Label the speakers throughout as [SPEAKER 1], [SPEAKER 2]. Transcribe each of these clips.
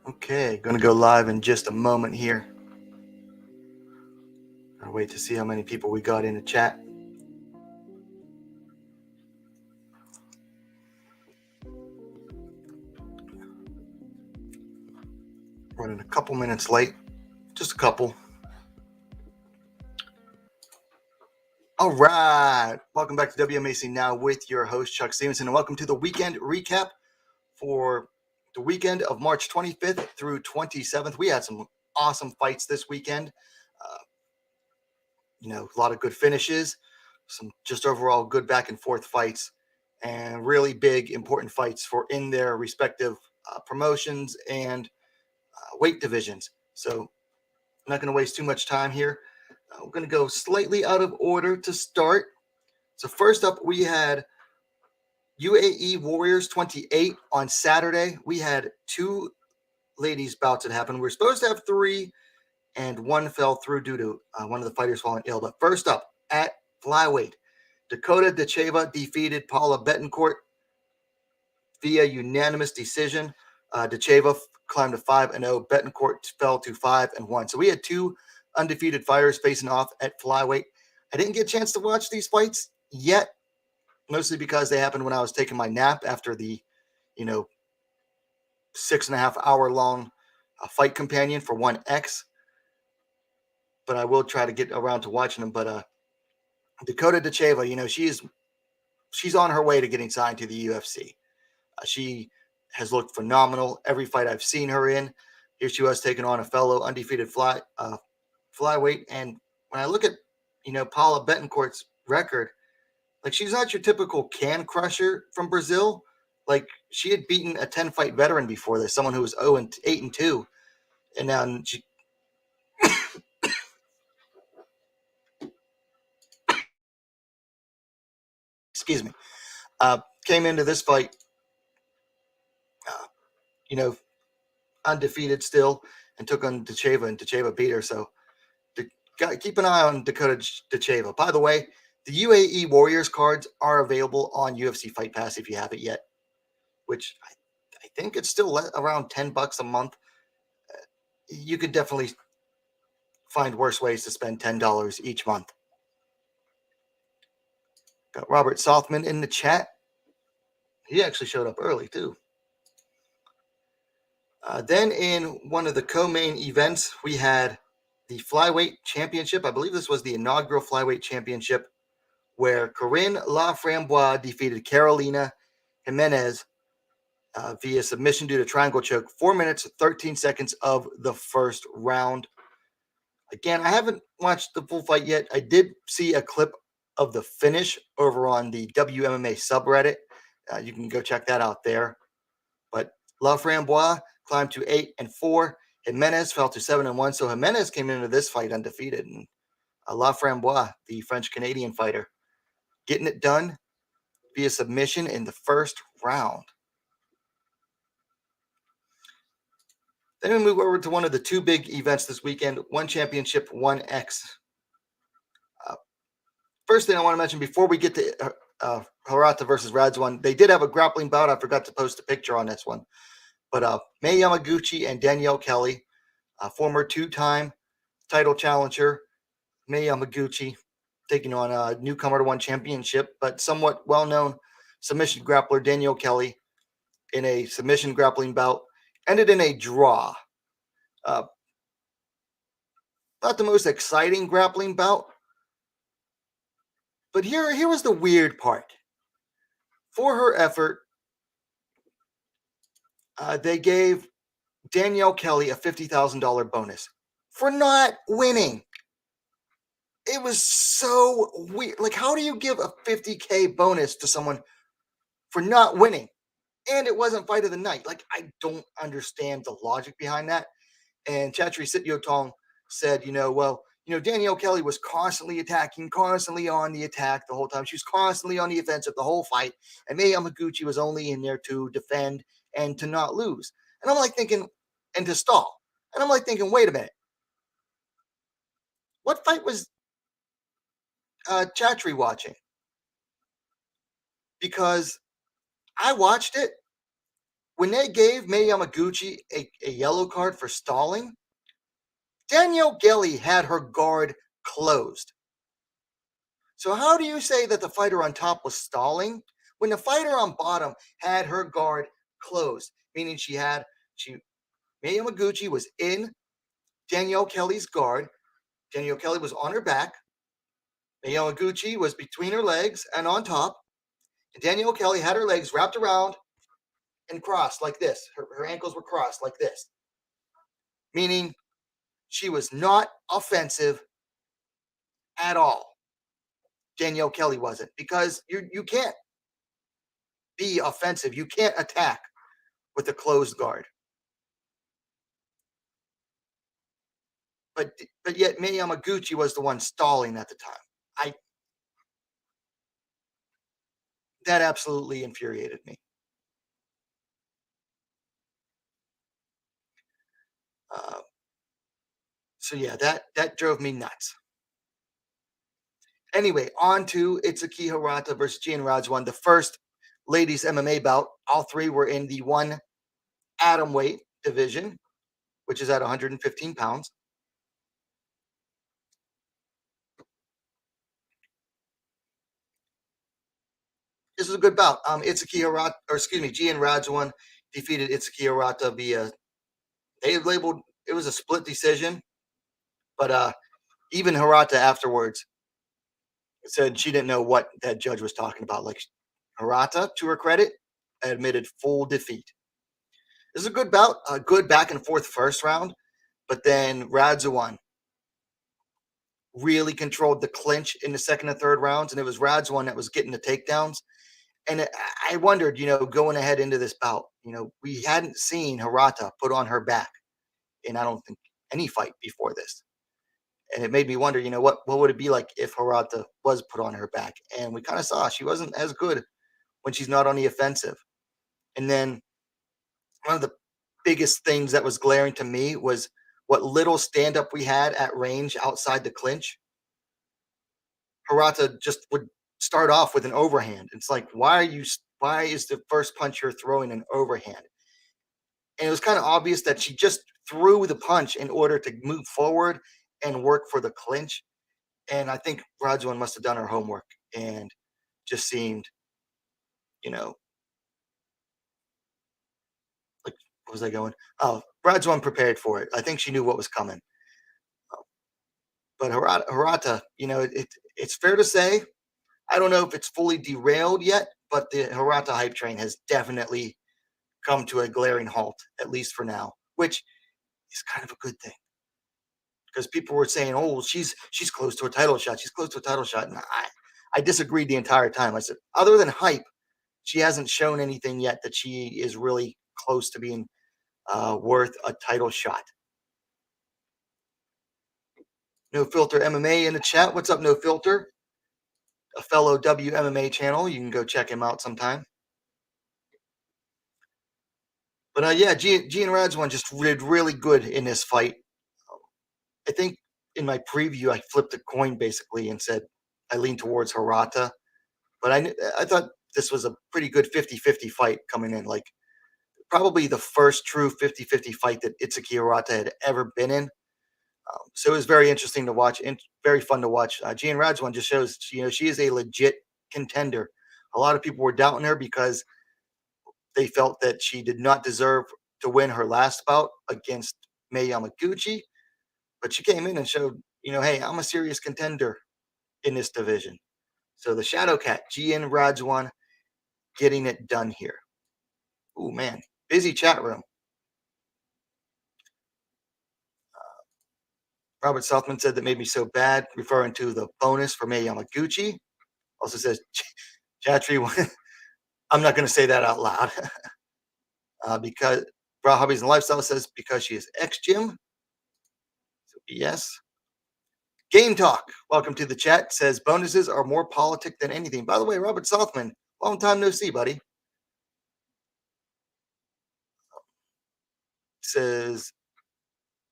[SPEAKER 1] Okay, going to go live in just a moment here. I'll wait to see how many people we got in the chat. Running a couple minutes late, just a couple. All right, welcome back to WMAC Now with your host Chuck Stevenson, and welcome to the weekend recap for the weekend of March 25th through 27th. We had some awesome fights this weekend. A lot of good finishes, some just overall good back and forth fights, and really big, important fights for in their respective promotions and weight divisions. So I'm not going to waste too much time here. We're going to go slightly out of order to start. So first up, we had UAE Warriors 28 on Saturday. We had two ladies bouts that happened. We were supposed to have three, and one fell through due to one of the fighters falling ill. But first up, at flyweight, Dakota Dacheva defeated Paula Betancourt via unanimous decision. Dacheva climbed to 5-0. Betancourt fell to 5-1. So we had two undefeated fighters facing off at flyweight. I didn't get a chance to watch these fights yet, mostly because they happened when I was taking my nap after the, 6.5 hour long fight companion for 1X. But I will try to get around to watching them. But Dakota Dacheva, she's on her way to getting signed to the UFC. She has looked phenomenal every fight I've seen her in. Here she was taking on a fellow undefeated flyweight. And when I look at, Paula Betancourt's record, like, she's not your typical can crusher from Brazil. Like, she had beaten a 10-fight veteran before this, someone who was 8-2. And now she excuse me, came into this fight, undefeated still, and took on Dacheva, and Dacheva beat her. So keep an eye on Dakota Dacheva. By the way, the UAE Warriors cards are available on UFC Fight Pass if you haven't yet, which I think it's still around $10 a month. You could definitely find worse ways to spend $10 each month. Got Robert Sothman in the chat. He actually showed up early too. Then in one of the co-main events, we had the Flyweight Championship. I believe this was the inaugural Flyweight Championship, where Corinne Laframboise defeated Carolina Jimenez via submission due to triangle choke, 4 minutes, 13 seconds of the first round. Again, I haven't watched the full fight yet. I did see a clip of the finish over on the WMMA subreddit. You can go check that out there. But Laframboise climbed to 8-4. Jimenez fell to 7-1. So Jimenez came into this fight undefeated. And Laframboise, the French-Canadian fighter, getting it done via submission in the first round. Then we move over to one of the two big events this weekend, One Championship, 1X. First thing I want to mention before we get to Harata versus Radzwan, they did have a grappling bout. I forgot to post a picture on this one. But May Yamaguchi and Danielle Kelly, former two-time title challenger, May Yamaguchi, taking on a newcomer to One Championship, but somewhat well-known submission grappler Danielle Kelly in a submission grappling bout. Ended in a draw. Not the most exciting grappling bout. But here was the weird part. For her effort, they gave Danielle Kelly a $50,000 bonus for not winning. It was so weird. Like, how do you give a $50K bonus to someone for not winning? And it wasn't fight of the night. Like, I don't understand the logic behind that. And Chatri Sityotong said, Danielle Kelly was constantly attacking, constantly on the attack the whole time. She was constantly on the offensive the whole fight. And May Yamaguchi was only in there to defend and to not lose. And I'm like thinking, and to stall. And I'm like thinking, wait a minute. What fight was Chatri watching? Because I watched it, When they gave May Yamaguchi a yellow card for stalling, Danielle Gelly had her guard closed. So how do you say that the fighter on top was stalling when the fighter on bottom had her guard closed? Meaning she May Yamaguchi was in Danielle Kelly's guard. Danielle Kelly was on her back. May Yamaguchi was between her legs and on top. And Danielle Kelly had her legs wrapped around and crossed like this. Her ankles were crossed like this. Meaning she was not offensive at all. Danielle Kelly wasn't, because you can't be offensive. You can't attack with a closed guard. But yet May Yamaguchi was the one stalling at the time. That absolutely infuriated me. So yeah, that drove me nuts. Anyway, on to Itsuki Hirata versus Gian Rajwan, the first ladies MMA bout. All three were in the one atom weight division, which is at 115 pounds. This was a good bout. Itsuki Hirata, or excuse me, Gian Rajwan defeated Itsuki Hirata via, they labeled it was a split decision, but even Hirata afterwards said she didn't know what that judge was talking about. Like, Hirata, to her credit, admitted full defeat. This is a good bout, a good back and forth first round, but then Radzwan really controlled the clinch in the second and third rounds, and it was Radzwan that was getting the takedowns. And I wondered, going ahead into this bout, we hadn't seen Hirata put on her back in, I don't think, any fight before this. And it made me wonder, what would it be like if Hirata was put on her back? And we kind of saw she wasn't as good when she's not on the offensive. And then one of the biggest things that was glaring to me was what little stand up we had at range outside the clinch. Hirata just would start off with an overhand. It's like, why is the first punch you're throwing an overhand? And it was kind of obvious that she just threw the punch in order to move forward and work for the clinch. And I think Radzwan must have done her homework and just seemed, like, what was I going? Oh, Radzwan prepared for it. I think she knew what was coming. But Hirata, it's fair to say, I don't know if it's fully derailed yet, but the Hirata hype train has definitely come to a glaring halt, at least for now, which is kind of a good thing. Because people were saying, "Oh, she's close to a title shot. She's close to a title shot," and I disagreed the entire time. I said, other than hype, she hasn't shown anything yet that she is really close to being worth a title shot. No Filter MMA in the chat. What's up, No Filter? A fellow WMMA channel. You can go check him out sometime. But yeah, Gian Radzwan just did really good in this fight. I think in my preview, I flipped a coin basically and said I lean towards Hirata. But I thought this was a pretty good 50-50 fight coming in. Like, probably the first true 50-50 fight that Itsuki Hirata had ever been in. So it was very interesting to watch and very fun to watch. Gian Radzwan just shows, she is a legit contender. A lot of people were doubting her because they felt that she did not deserve to win her last bout against May Yamaguchi. But she came in and showed, hey, I'm a serious contender in this division. So the Shadow Cat, Gian Radzwan, getting it done here. Oh, man. Busy chat room. Robert Southman said that made me so bad, referring to the bonus for May Yamaguchi. Also says, Chatry, I'm not going to say that out loud. Because Raw Hobbies and Lifestyle says because she is ex-gym. So yes. Game Talk, welcome to the chat, says bonuses are more politic than anything. By the way, Robert Southman, long time no see, buddy. Says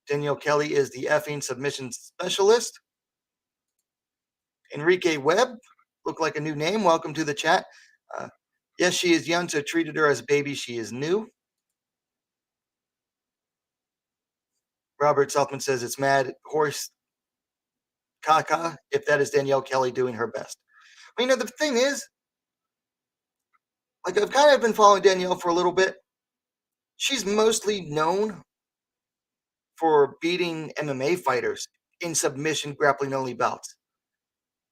[SPEAKER 1] Danielle Kelly is the effing submission specialist. Enrique Webb, look like a new name. Welcome to the chat. Yes, she is young, so treated her as a baby. She is new. Robert Southman says it's mad horse caca if that is Danielle Kelly doing her best. The thing is, like, I've kind of been following Danielle for a little bit. She's mostly known for beating MMA fighters in submission grappling only bouts.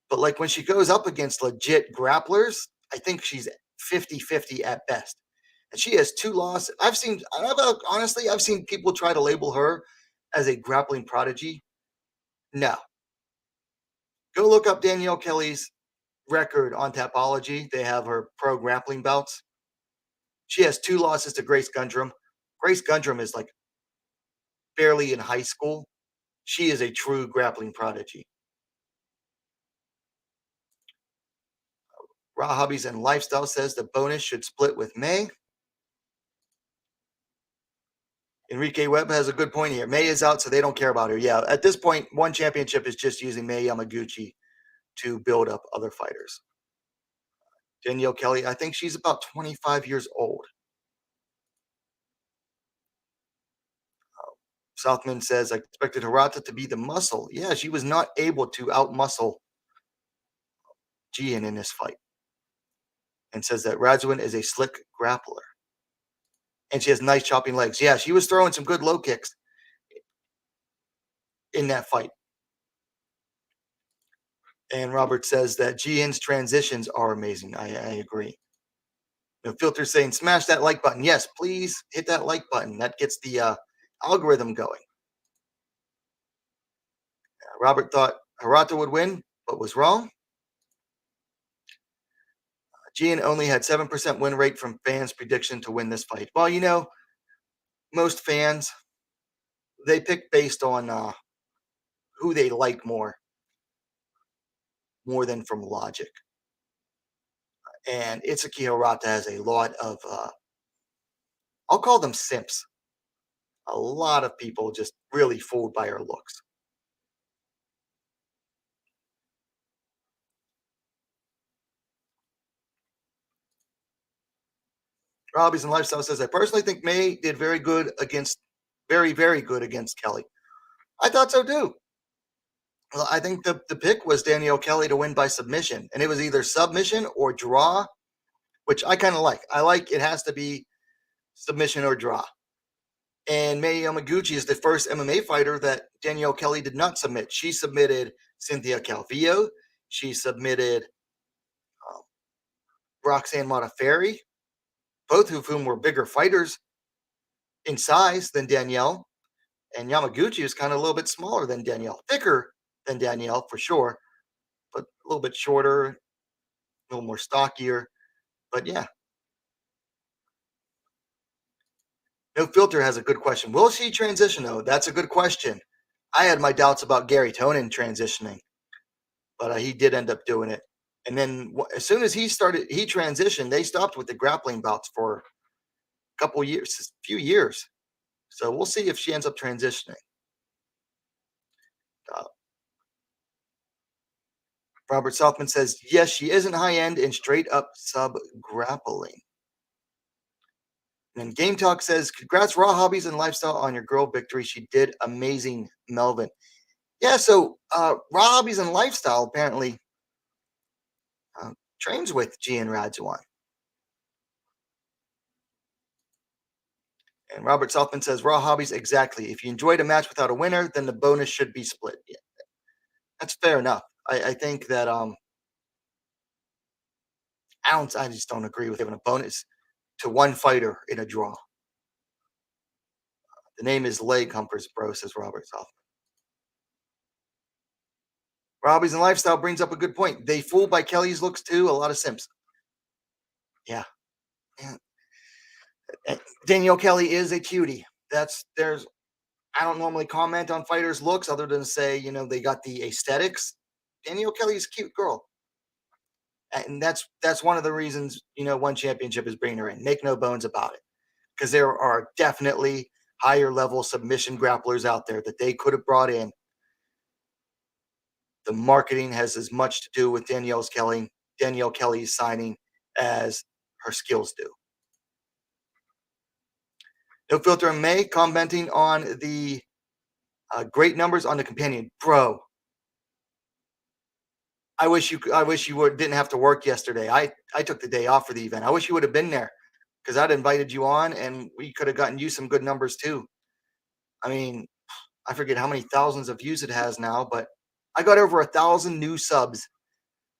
[SPEAKER 1] But like when she goes up against legit grapplers, I think she's 50-50 at best. And she has two losses. Honestly, I've seen people try to label her as a grappling prodigy. No. Go look up Danielle Kelly's record on Tapology. They have her pro grappling bouts. She has two losses to Grace Gundrum. Grace Gundrum is like barely in high school. She is a true grappling prodigy. Raw Hobbies and Lifestyle says the bonus should split with May. Enrique Webb has a good point here. May is out, so they don't care about her. Yeah, at this point, one championship is just using May Yamaguchi to build up other fighters. Danielle Kelly, I think she's about 25 years old. Southman says, I expected Hirata to be the muscle. Yeah, she was not able to outmuscle Gian in this fight. And says that Radzuin is a slick grappler. And she has nice chopping legs. Yeah, she was throwing some good low kicks in that fight. And Robert says that Gian's transitions are amazing. I agree. Filter saying, smash that like button. Yes, please hit that like button. That gets the algorithm going. Robert thought Hirata would win, but was wrong. Gian only had 7% win rate from fans' prediction to win this fight. Well, most fans, they pick based on who they like more than from logic. And Itsuki Hirata has a lot of, I'll call them simps. A lot of people just really fooled by her looks. Hobbies and Lifestyle says, I personally think May did very, very good against Kelly. I thought so too. Well, I think the pick was Danielle Kelly to win by submission, and it was either submission or draw, which I kind of like. I like it has to be submission or draw. And May Yamaguchi is the first MMA fighter that Danielle Kelly did not submit. She submitted Cynthia Calvillo. She submitted Roxanne Modafferi, both of whom were bigger fighters in size than Danielle. And Yamaguchi is kind of a little bit smaller than Danielle, thicker than Danielle for sure, but a little bit shorter, a little more stockier. But yeah. No Filter has a good question. Will she transition though? That's a good question. I had my doubts about Gary Tonin transitioning, but he did end up doing it. And then as soon as he transitioned, they stopped with the grappling bouts for a few years. So we'll see if she ends up transitioning. Robert Southman says, yes, she isn't high end and straight up sub grappling. And Game Talk says, congrats, Raw Hobbies and Lifestyle, on your girl victory. She did amazing, Melvin. Yeah, so Raw Hobbies and Lifestyle apparently trains with Gian Radzuan. And Robert Southman says, Raw Hobbies, exactly. If you enjoyed a match without a winner, then the bonus should be split. Yeah, that's fair enough. I think that I just don't agree with giving a bonus to one fighter in a draw. The name is Leg Humpers, bro, says Robert Southman. Hobbies and Lifestyle brings up a good point. They fooled by Kelly's looks too. A lot of simps. Yeah. Danielle Kelly is a cutie. I don't normally comment on fighters' looks other than say, they got the aesthetics. Danielle Kelly is a cute girl. And that's one of the reasons, one championship is bringing her in. Make no bones about it. Because there are definitely higher level submission grapplers out there that they could have brought in. The marketing has as much to do with Danielle Kelly's signing as her skills do. No Filter and May commenting on the Great numbers on the companion, bro. I wish you would didn't have to work yesterday. I took the day off for the event. I wish you would have been there because I'd invited you on and we could have gotten you some good numbers too. I mean, I forget how many thousands of views it has now, but I got over 1,000 new subs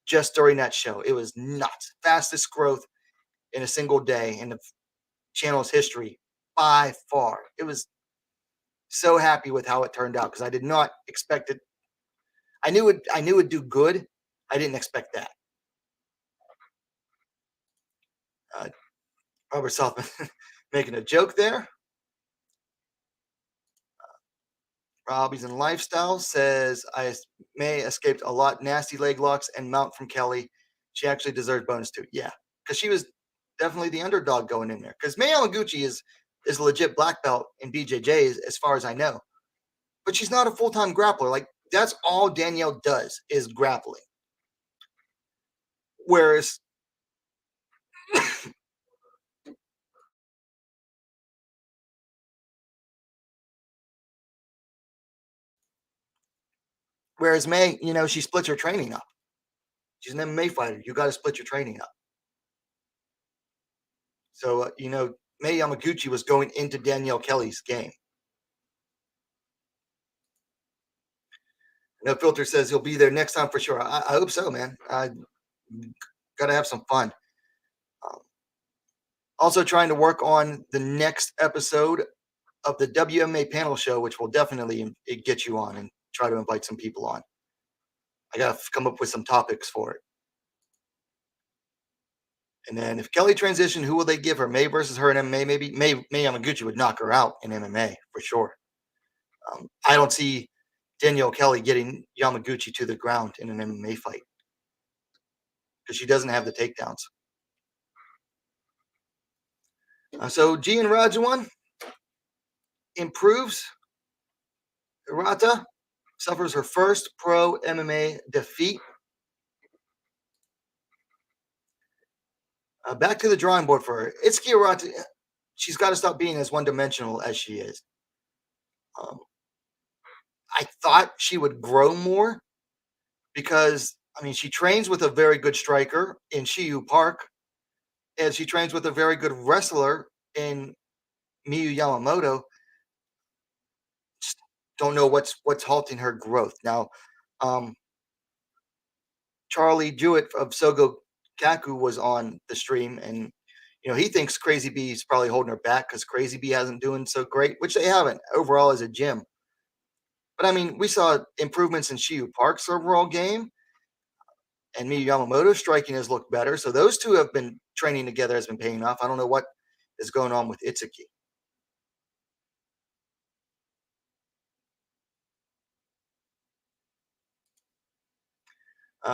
[SPEAKER 1] just during that show. It was nuts. Fastest growth in a single day in the channel's history by far. It was so happy with how it turned out because I did not expect it. I knew it'd do good. I didn't expect that. Uh, Robert Saltzman making a joke there. Robbie's and Lifestyle says May escaped a lot nasty leg locks and mount from Kelly. She actually deserves bonus too. Yeah, because she was definitely the underdog going in there. Because May Yamaguchi is a legit black belt in BJJ as far as I know, but she's not a full time grappler. Like that's all Danielle does is grappling. Whereas May, she splits her training up. She's an MMA fighter. You got to split your training up. So May Yamaguchi was going into Danielle Kelly's game. No Filter says he'll be there next time for sure. I hope so, man. I got to have some fun. Also trying to work on the next episode of the WMMA panel show, which will definitely get you on and try to invite some people on. I got to come up with some topics for it. And then if Kelly transitioned, who will they give her? May versus her in MMA? Maybe May Yamaguchi would knock her out in MMA for sure. I don't see Danielle Kelly getting Yamaguchi to the ground in an MMA fight because she doesn't have the takedowns. So Gian Rajawan improves. Hirata suffers her first pro MMA defeat. Back to the drawing board for her. Itsuki Hirata, she's got to stop being as one-dimensional as she is. I thought she would grow more because, she trains with a very good striker in Shiyu Park, and she trains with a very good wrestler in Miyu Yamamoto. Just don't know what's halting her growth. Now, Charlie Jewett of Sogo Kaku was on the stream, and he thinks Crazy B is probably holding her back because Crazy B hasn't doing so great, which they haven't overall as a gym. But we saw improvements in Shiyu Park's overall game, and Miyu Yamamoto striking has looked better. So those two have been training together, has been paying off. I don't know what is going on with Itsuki.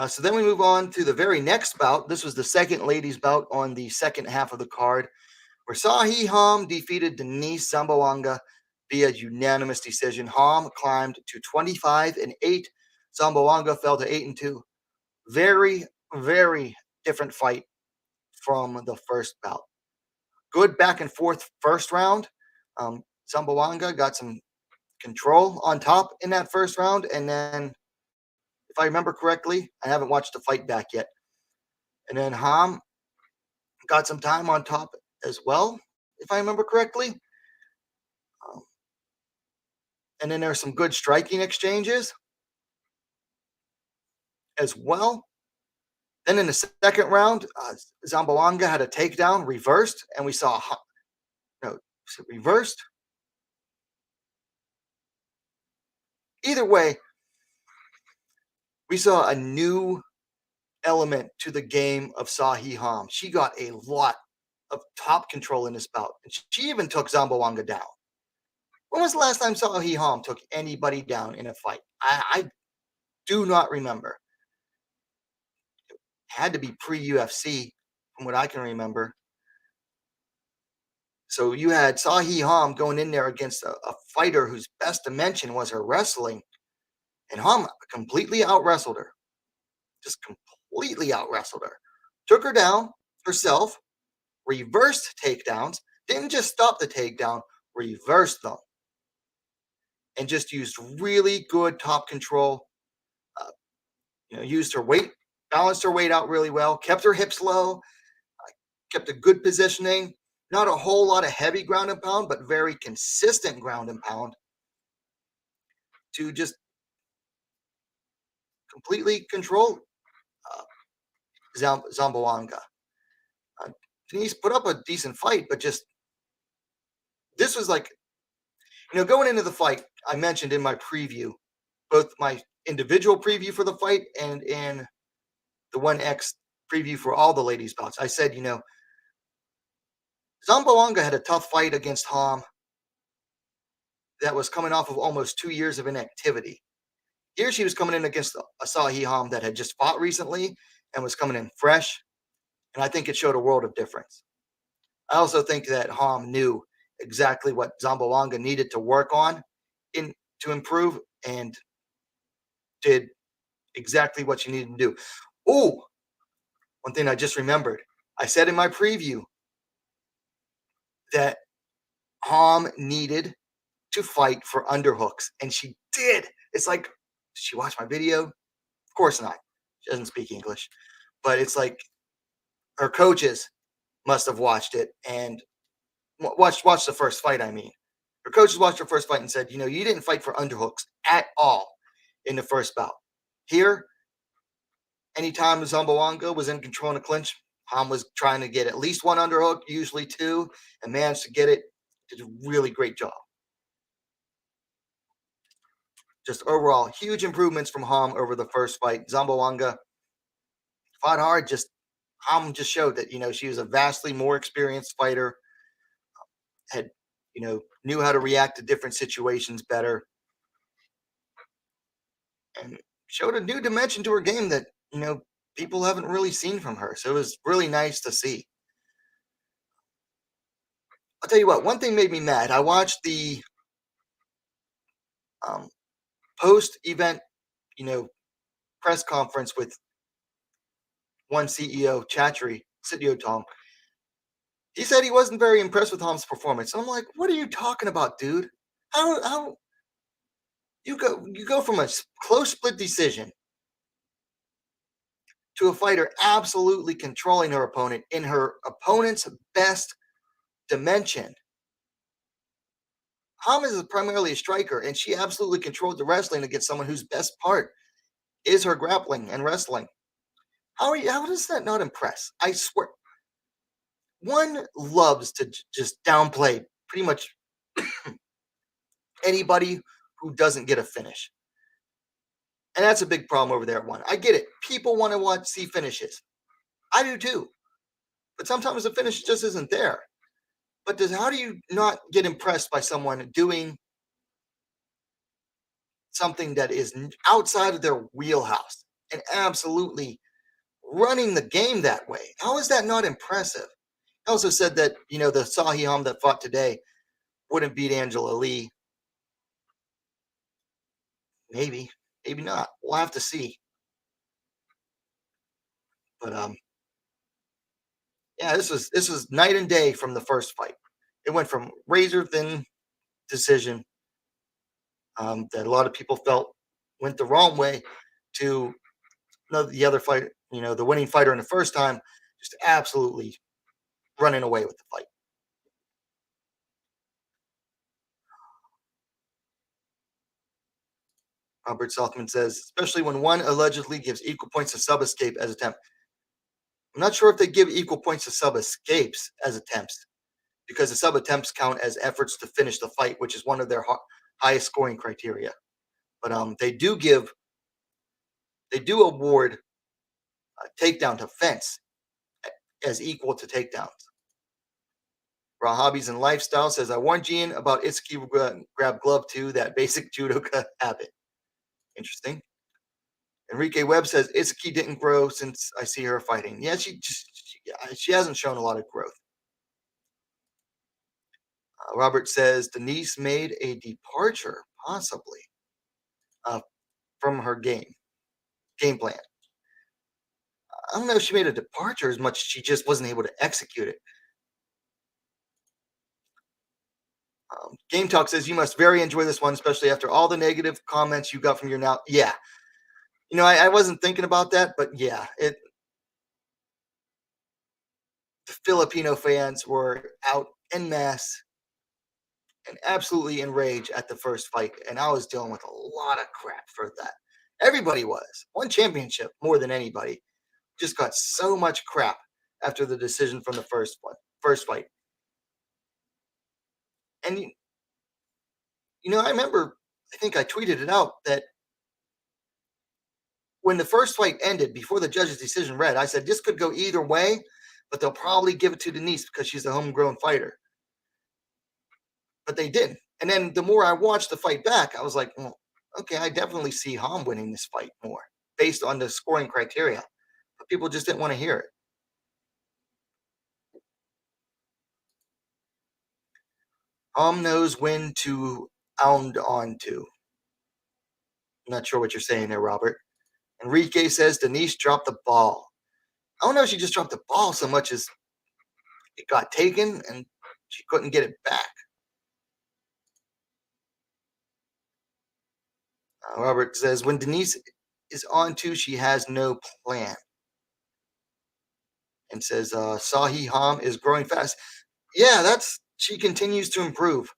[SPEAKER 1] So then we move on to the very next bout. This was the second ladies bout on the second half of the card, where Sahi Ham defeated Denise Zambawanga via unanimous decision. Ham climbed to 25-8. Zambawanga fell to 8-2. Very, very different fight from the first bout. Good back and forth first round. Zambawanga got some control on top in that first round, and then if I remember correctly, I haven't watched the fight back yet. And then Ham got some time on top as well, if I remember correctly. And then there's some good striking exchanges as well. Then in the second round, Zambawanga had a takedown reversed, and we saw reversed. Either way, we saw a new element to the game of Sahi Ham. She got a lot of top control in this bout. And she even took Zambawanga down. When was the last time Sahi Ham took anybody down in a fight? I do not remember. It had to be pre-UFC from what I can remember. So you had Sahi Ham going in there against a fighter whose best dimension was her wrestling. And Ham completely out-wrestled her. Just completely out-wrestled her. Took her down herself, reversed takedowns, didn't just stop the takedown, reversed them. and just used really good top control. Uh, used her weight, balanced her weight out really well, kept her hips low, kept a good positioning. Not a whole lot of heavy ground and pound, but very consistent ground and pound to just completely control uh, Zamboanga. Uh, Denise put up a decent fight, but just this was like, going into the fight, I mentioned in my preview, both my individual preview for the fight and in the 1X preview for all the ladies' bouts. I said, Zamboanga had a tough fight against Ham that was coming off of almost 2 years of inactivity. Here she was coming in against Asahi Ham that had just fought recently and was coming in fresh. And I think it showed a world of difference. I also think that Ham knew exactly what Zamboanga needed to work on to improve and did exactly what she needed to do. Oh, one thing I just remembered. I said in my preview that Ham needed to fight for underhooks, and she did. It's like, did she watch my video? Of course not. She doesn't speak English. But it's like her coaches must have watched it and watched the first fight, I mean. Her coaches watched her first fight and said, you didn't fight for underhooks at all in the first bout. Here, anytime Zamboanga was in control in a clinch, Ham was trying to get at least one underhook, usually two, and managed to get it. Did a really great job. Just overall, huge improvements from Ham over the first fight. Zamboanga fought hard. Ham just showed that, she was a vastly more experienced fighter, had, knew how to react to different situations better, and showed a new dimension to her game that, people haven't really seen from her. So it was really nice to see. I'll tell you what, one thing made me mad. I watched the post-event, press conference with one CEO, Chatri, Sityodong. He said he wasn't very impressed with Ham's performance. And I'm like, what are you talking about, dude? How you go from a close split decision to a fighter absolutely controlling her opponent in her opponent's best dimension. Ham is primarily a striker, and she absolutely controlled the wrestling against someone whose best part is her grappling and wrestling. How does that not impress? I swear. One loves to just downplay pretty much anybody who doesn't get a finish. And that's a big problem over there at one. I get it. People want to see finishes. I do too. But sometimes the finish just isn't there. But how do you not get impressed by someone doing something that is outside of their wheelhouse and absolutely running the game that way? How is that not impressive? I also said that, the Sahi Ham that fought today wouldn't beat Angela Lee. Maybe not. We'll have to see. But yeah, this was night and day from the first fight. It went from razor thin decision that a lot of people felt went the wrong way to the other fight, the winning fighter in the first time, just absolutely running away with the fight. Robert Saltzman says, especially when one allegedly gives equal points to sub escape as attempt. I'm not sure if they give equal points to sub escapes as attempts, because the sub attempts count as efforts to finish the fight, which is one of their highest scoring criteria. But they do award takedown to fence as equal to takedowns. Raw Hobbies and Lifestyle says, I warned Gian about Itsuki grab glove too, that basic judoka habit. Interesting. Enrique Webb says, Itsuki didn't grow since I see her fighting. Yeah, she hasn't shown a lot of growth. Robert says, Denise made a departure, possibly, from her game plan. I don't know if she made a departure as much as she just wasn't able to execute it. Game Talk says you must very enjoy this one, especially after all the negative comments you got from your now. Yeah, I wasn't thinking about that, but yeah, the Filipino fans were out en masse and absolutely enraged at the first fight, and I was dealing with a lot of crap for that. Everybody was one championship more than anybody. Just got so much crap after the decision from the first fight, and I remember. I think I tweeted it out that when the first fight ended, before the judge's decision read, I said this could go either way, but they'll probably give it to Denise because she's a homegrown fighter. But they didn't. And then the more I watched the fight back, I was like, well, okay, I definitely see Ham winning this fight more based on the scoring criteria. But people just didn't want to hear it. Ham knows when to ound on to. I'm not sure what you're saying there, Robert. Enrique says Denise dropped the ball. I don't know if she just dropped the ball so much as it got taken and she couldn't get it back. Robert says when Denise is on to, she has no plan. And says Sahi Ham is growing fast. Yeah, she continues to improve.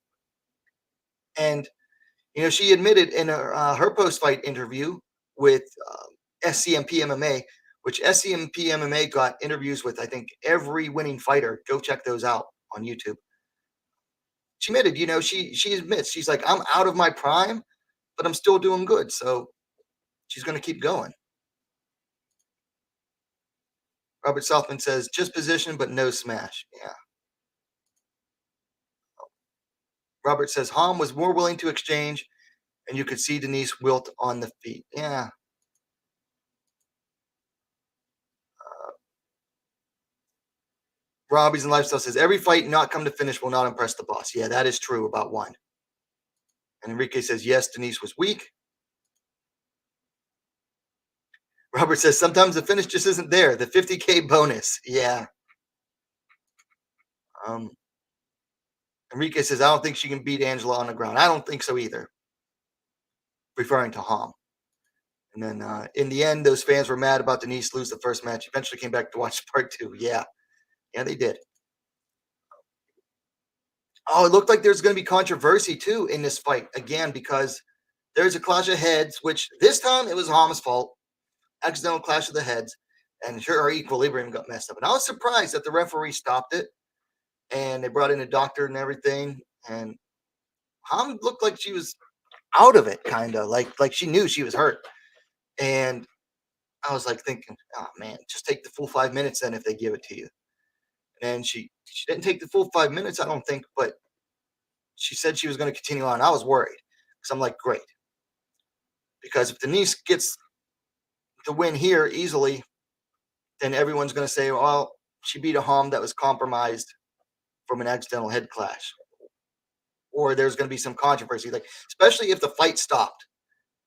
[SPEAKER 1] And she admitted in her post-fight interview with SCMP MMA, which SCMP MMA got interviews with I think every winning fighter. Go check those out on YouTube. She admitted, she admits she's like I'm out of my prime, but I'm still doing good. So she's going to keep going. Robert Southman says just position, but no smash. Yeah. Robert says Ham was more willing to exchange, and you could see Denise wilt on the feet. Yeah. Robbie's and Lifestyle says every fight not come to finish will not impress the boss. Yeah, that is true about one. And Enrique says yes, Denise was weak. Robert says sometimes the finish just isn't there. The 50K bonus. Yeah. Um, Enrique says I don't think she can beat Angela on the ground. I don't think so either. Referring to Ham. And then in the end, those fans were mad about Denise lose the first match. Eventually came back to watch part two. Yeah. Yeah, they did. Oh, it looked like there's going to be controversy too in this fight again because there's a clash of heads, which this time it was Ham's fault. Accidental clash of the heads, and sure, our equilibrium got messed up. And I was surprised that the referee stopped it, and they brought in a doctor and everything. And Ham looked like she was out of it, kind of like she knew she was hurt. And I was like thinking, oh man, just take the full 5 minutes then if they give it to you. And she didn't take the full 5 minutes, I don't think, but she said she was going to continue on. I was worried because I'm like, great, because if Denise gets the win here easily, then everyone's going to say, well, she beat a Ham that was compromised from an accidental head clash. Or there's going to be some controversy, like especially if the fight stopped,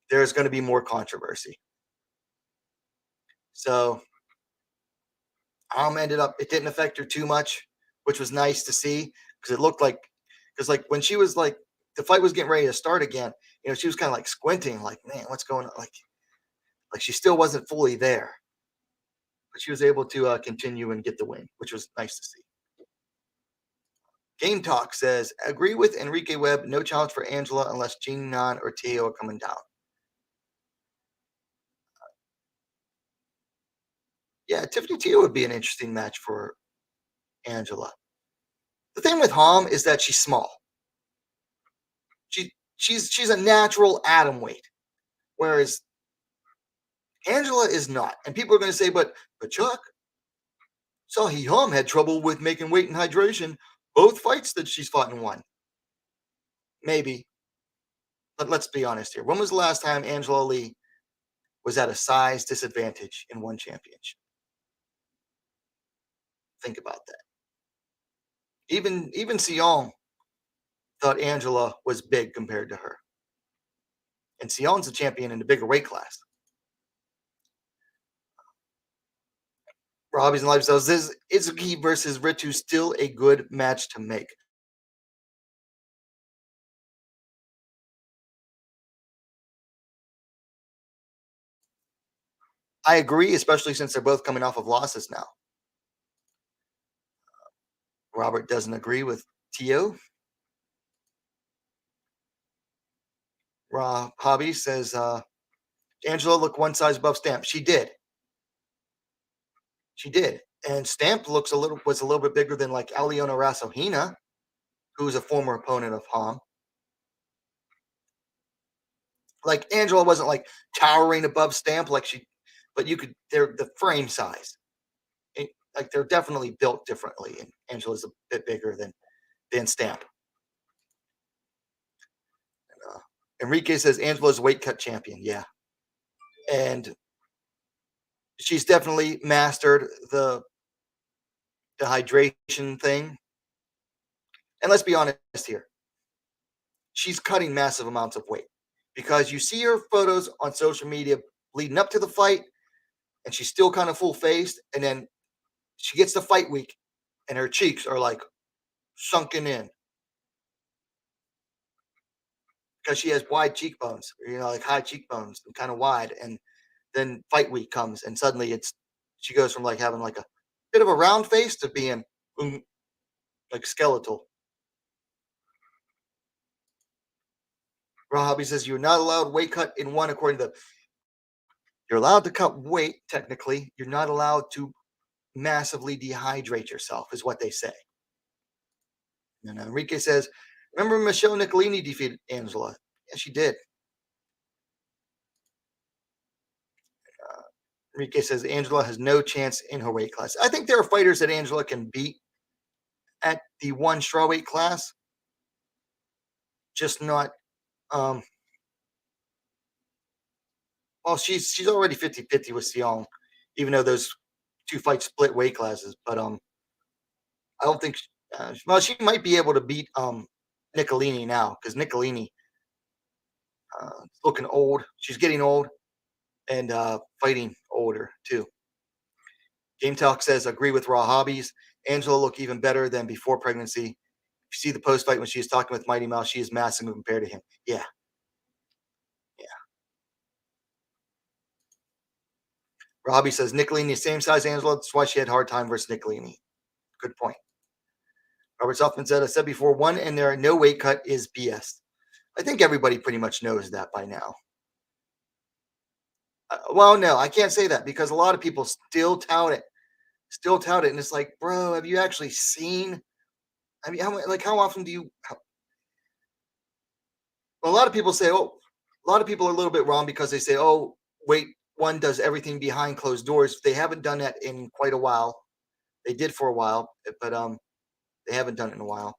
[SPEAKER 1] there's going to be more controversy. So ended up, it didn't affect her too much, which was nice to see because it looked like, because like when she was like, the fight was getting ready to start again, she was kind of like squinting, like, man, what's going on? Like she still wasn't fully there, but she was able to continue and get the win, which was nice to see. Game Talk says, agree with Enrique Webb, no challenge for Angela unless Jean Nan or Teo are coming down. Yeah, Tiffany Teo would be an interesting match for Angela. The thing with Ham is that she's small. She's a natural atom weight, whereas Angela is not. And people are going to say, but Chuck, Sahi Ham had trouble with making weight and hydration both fights that she's fought and won. Maybe. But let's be honest here. When was the last time Angela Lee was at a size disadvantage in one championship? Think about that. Even Sion thought Angela was big compared to her. And Sion's a champion in the bigger weight class. Robbie's and Lifestyles says Izuki versus Ritu still a good match to make. I agree, especially since they're both coming off of losses now. Robert doesn't agree with Tio. Raw Hobby says Angela looked one size above Stamp. She did. She did. And Stamp was a little bit bigger than like Aliona Rasohina, who's a former opponent of Ham. Like Angela wasn't like towering above Stamp but you could they're the frame size. Like they're definitely built differently, and Angela's a bit bigger than Stamp. Enrique says Angela's weight cut champion. Yeah. And she's definitely mastered the hydration thing. And let's be honest here. She's cutting massive amounts of weight because you see her photos on social media leading up to the fight, and she's still kind of full faced. And then she gets to fight week, and her cheeks are like sunken in because she has wide cheekbones, like high cheekbones and kind of wide. And then fight week comes, and suddenly she goes from like having like a bit of a round face to being like skeletal. Rahabi says you're not allowed weight cut in one according to you're allowed to cut weight technically. You're not allowed to massively dehydrate yourself, is what they say. And Enrique says, remember Michelle Nicolini defeated Angela? Yeah, she did. Enrique says Angela has no chance in her weight class. I think there are fighters that Angela can beat at the one strawweight class, just not. Well, she's already 50-50 with Sion, even though those two fights split weight classes. But I don't think. Well, she might be able to beat Nicolini now because Nicolini looking old. She's getting old and fighting older too. Game Talk says agree with Raw Hobbies. Angela look even better than before pregnancy. You see the post fight when she was talking with Mighty Mouse, she is massive compared to him. Yeah. Yeah. Robbie says Nicolini, same size Angela. That's why she had a hard time versus Nicolini. Good point. Robert Suffman said, I said before, one and there are no weight cut is BS. I think everybody pretty much knows that by now. Well, no, I can't say that because a lot of people still tout it. And it's like, bro, have you actually seen? I mean, how often do you? A lot of people say, oh, a lot of people are a little bit wrong because they say, oh, wait, one does everything behind closed doors. They haven't done that in quite a while. They did for a while, but they haven't done it in a while.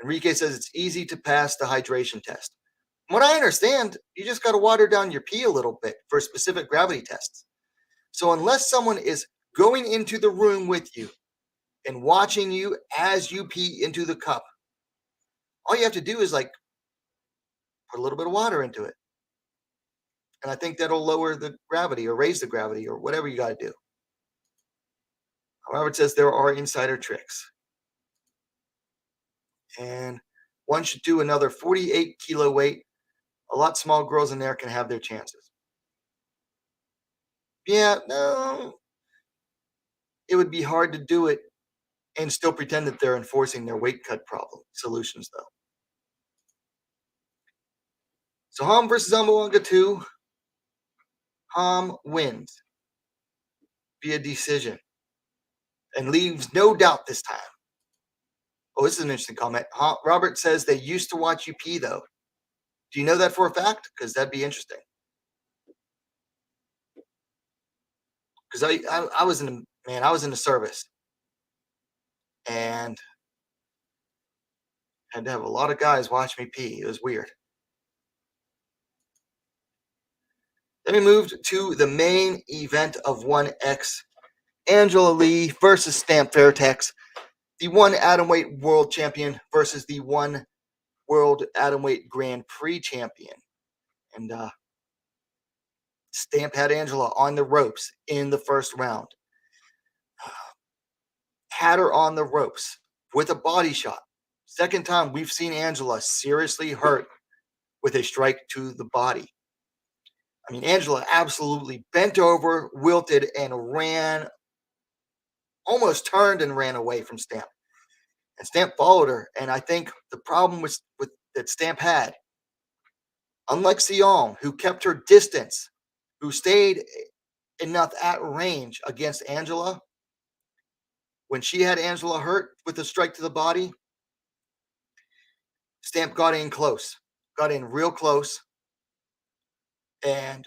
[SPEAKER 1] Enrique says it's easy to pass the hydration test. From what I understand, you just got to water down your pee a little bit for specific gravity tests. So unless someone is going into the room with you and watching you as you pee into the cup, all you have to do is like put a little bit of water into it. And I think that'll lower the gravity or raise the gravity or whatever you got to do. Robert says there are insider tricks. And one should do another 48 kilo weight. A lot small girls in there can have their chances. Yeah, no. It would be hard to do it and still pretend that they're enforcing their weight cut solutions, though. So Ham versus Zamboanga 2. Ham wins via decision and leaves no doubt this time. Oh, this is an interesting comment. Robert says they used to watch you pee, though. Do you know that for a fact? Because that'd be interesting. Because I was in the service and had to have a lot of guys watch me pee. It was weird. Then we moved to the main event of 1X. Angela Lee versus Stamp Fairtex. The one atomweight world champion versus the one world atomweight Grand Prix champion. And Stamp had Angela on the ropes in the first round. Had her on the ropes with a body shot. Second time we've seen Angela seriously hurt with a strike to the body. I mean, Angela absolutely bent over, wilted, and ran, almost turned and ran away from Stamp. And Stamp followed her. And I think the problem with that Stamp had, unlike Sion, who kept her distance, who stayed enough at range against Angela, when she had Angela hurt with a strike to the body, Stamp got in close, got in real close, and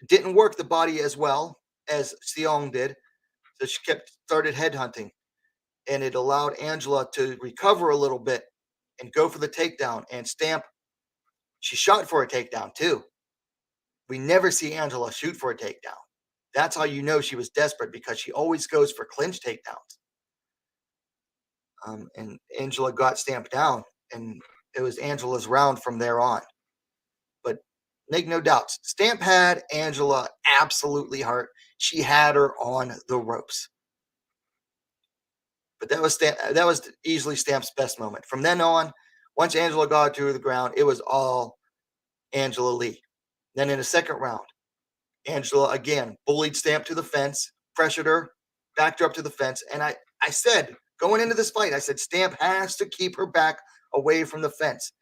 [SPEAKER 1] didn't work the body as well as Sion did. So she started headhunting, and it allowed Angela to recover a little bit and go for the takedown. And Stamp, she shot for a takedown too. We never see Angela shoot for a takedown. That's how you know she was desperate, because she always goes for clinch takedowns. And Angela got Stamp down, and it was Angela's round from there on. But make no doubts, Stamp had Angela absolutely hurt. She had her on the ropes. But that was easily Stamp's best moment. From then on, once Angela got to the ground, it was all Angela Lee. Then in the second round, Angela again bullied Stamp to the fence, pressured her, backed her up to the fence. And I said, going into this fight, I said, Stamp has to keep her back away from the fence,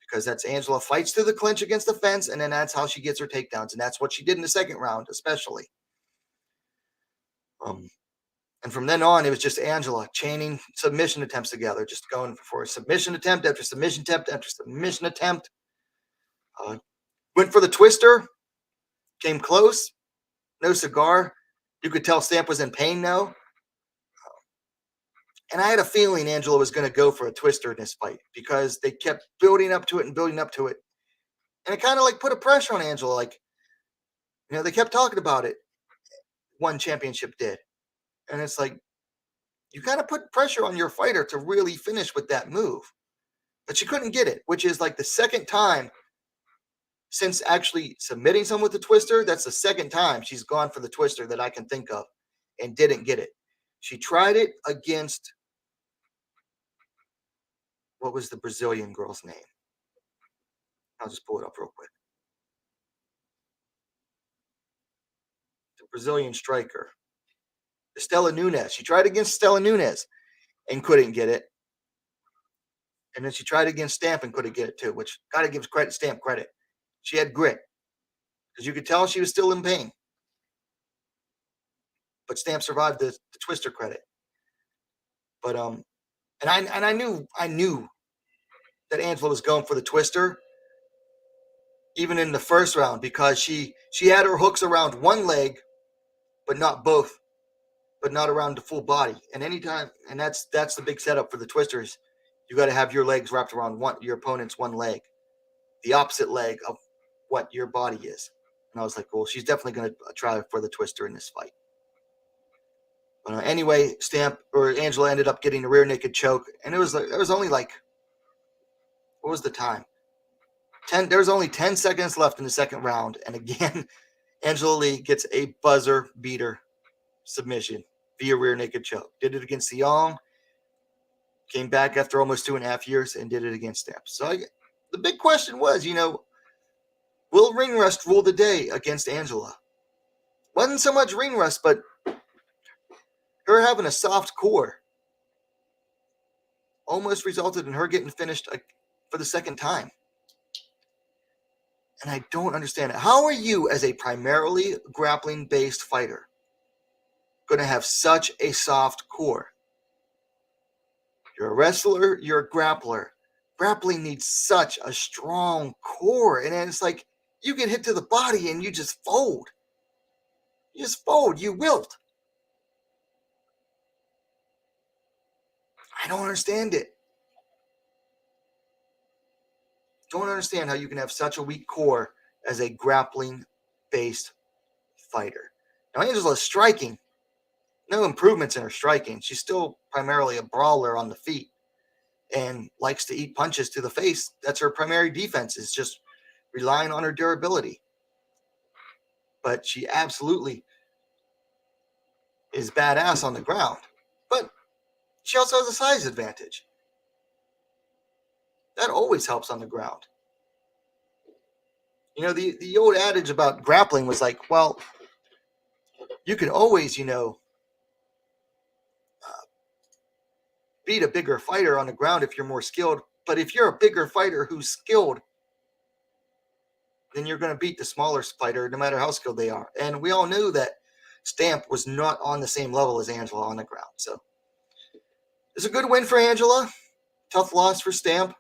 [SPEAKER 1] because that's Angela fights through the clinch against the fence, and then that's how she gets her takedowns. And that's what she did in the second round, especially. And from then on, it was just Angela chaining submission attempts together, just going for a submission attempt after submission attempt after submission attempt. Went for the twister, came close, no cigar. You could tell Stamp was in pain now. And I had a feeling Angela was going to go for a twister in this fight, because they kept building up to it and building up to it. And it kind of like put a pressure on Angela. Like, they kept talking about it. One championship did. And it's like, you kind of put pressure on your fighter to really finish with that move. But she couldn't get it, which is like the second time since actually submitting someone with the twister. That's the second time she's gone for the twister that I can think of and didn't get it. She tried it against, what was the Brazilian girl's name? I'll just pull it up real quick. The Brazilian striker, Estela Nunes. She tried against Estela Nunes and couldn't get it. And then she tried against Stamp and couldn't get it too, which got to give Stamp credit. She had grit, because you could tell she was still in pain. But Stamp survived the twister credit. But I knew that Angela was going for the twister, even in the first round, because she had her hooks around one leg, but not both, but not around the full body. And anytime, and that's the big setup for the twisters. You got to have your legs wrapped around your opponent's one leg, the opposite leg of what your body is. And I was like, well, she's definitely going to try for the twister in this fight. But anyway, Angela ended up getting a rear naked choke, and it was only like, what was the time? There was only 10 seconds left in the second round, and again, Angela Lee gets a buzzer beater submission via rear naked choke. Did it against Sion, came back after almost 2.5 years, and did it against Stamp. So the big question was, will ring rust rule the day against Angela? Wasn't so much ring rust, but her having a soft core almost resulted in her getting finished for the second time. And I don't understand it. How are you, as a primarily grappling-based fighter, going to have such a soft core? You're a wrestler, you're a grappler. Grappling needs such a strong core. And then it's like, you get hit to the body and you just fold. You wilt. I don't understand it. Don't understand how you can have such a weak core as a grappling-based fighter. Now, Angela's striking. No improvements in her striking. She's still primarily a brawler on the feet and likes to eat punches to the face. That's her primary defense, is just relying on her durability. But she absolutely is badass on the ground. But she also has a size advantage. That always helps on the ground. You know, the old adage about grappling was like, well, you can always, beat a bigger fighter on the ground if you're more skilled. But if you're a bigger fighter who's skilled, then you're going to beat the smaller fighter no matter how skilled they are. And we all knew that Stamp was not on the same level as Angela on the ground. So it's a good win for Angela. Tough loss for Stamp.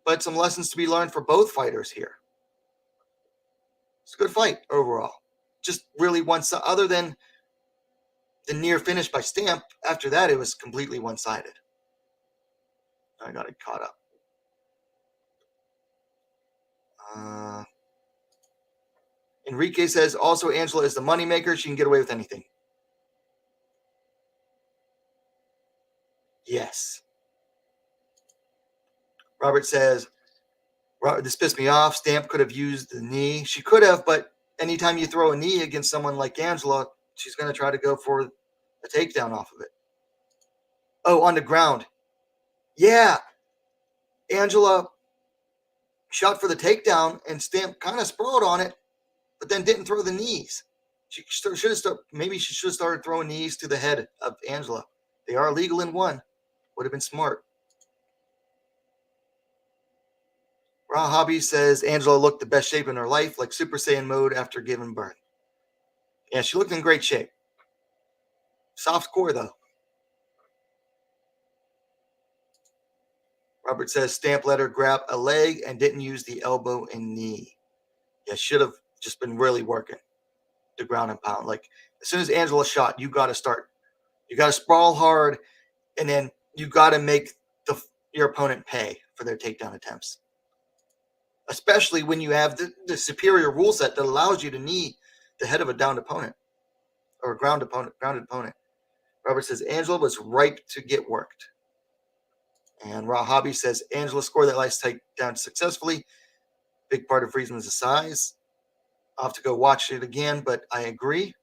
[SPEAKER 1] But some lessons to be learned for both fighters here. It's a good fight overall. Just really one-sided. Other than the near finish by Stamp, after that it was completely one-sided. I got it caught up. Enrique says, also Angela is the moneymaker. She can get away with anything. Yes. Robert says, this pissed me off. Stamp could have used the knee. She could have, but anytime you throw a knee against someone like Angela, she's going to try to go for a takedown off of it. Oh, on the ground. Yeah. Angela shot for the takedown, and Stamp kind of sprawled on it, but then didn't throw the knees. She should have started. Maybe she should have started throwing knees to the head of Angela. They are legal in one. Would have been smart. Raw Hobby says Angela looked the best shape in her life, like Super Saiyan mode after giving birth. Yeah, she looked in great shape. Soft core, though. Robert says Stamp let her grab a leg and didn't use the elbow and knee. Yeah, should have just been really working the ground and pound. Like, as soon as Angela shot, you got to start. You got to sprawl hard, and then you got to make your opponent pay for their takedown attempts. Especially when you have the superior rule set that allows you to knee the head of a downed opponent or a grounded opponent. Robert says Angela was ripe to get worked. And Raw Hobby says Angela scored that last takedown successfully. Big part of reason is the size. I'll have to go watch it again, but I agree.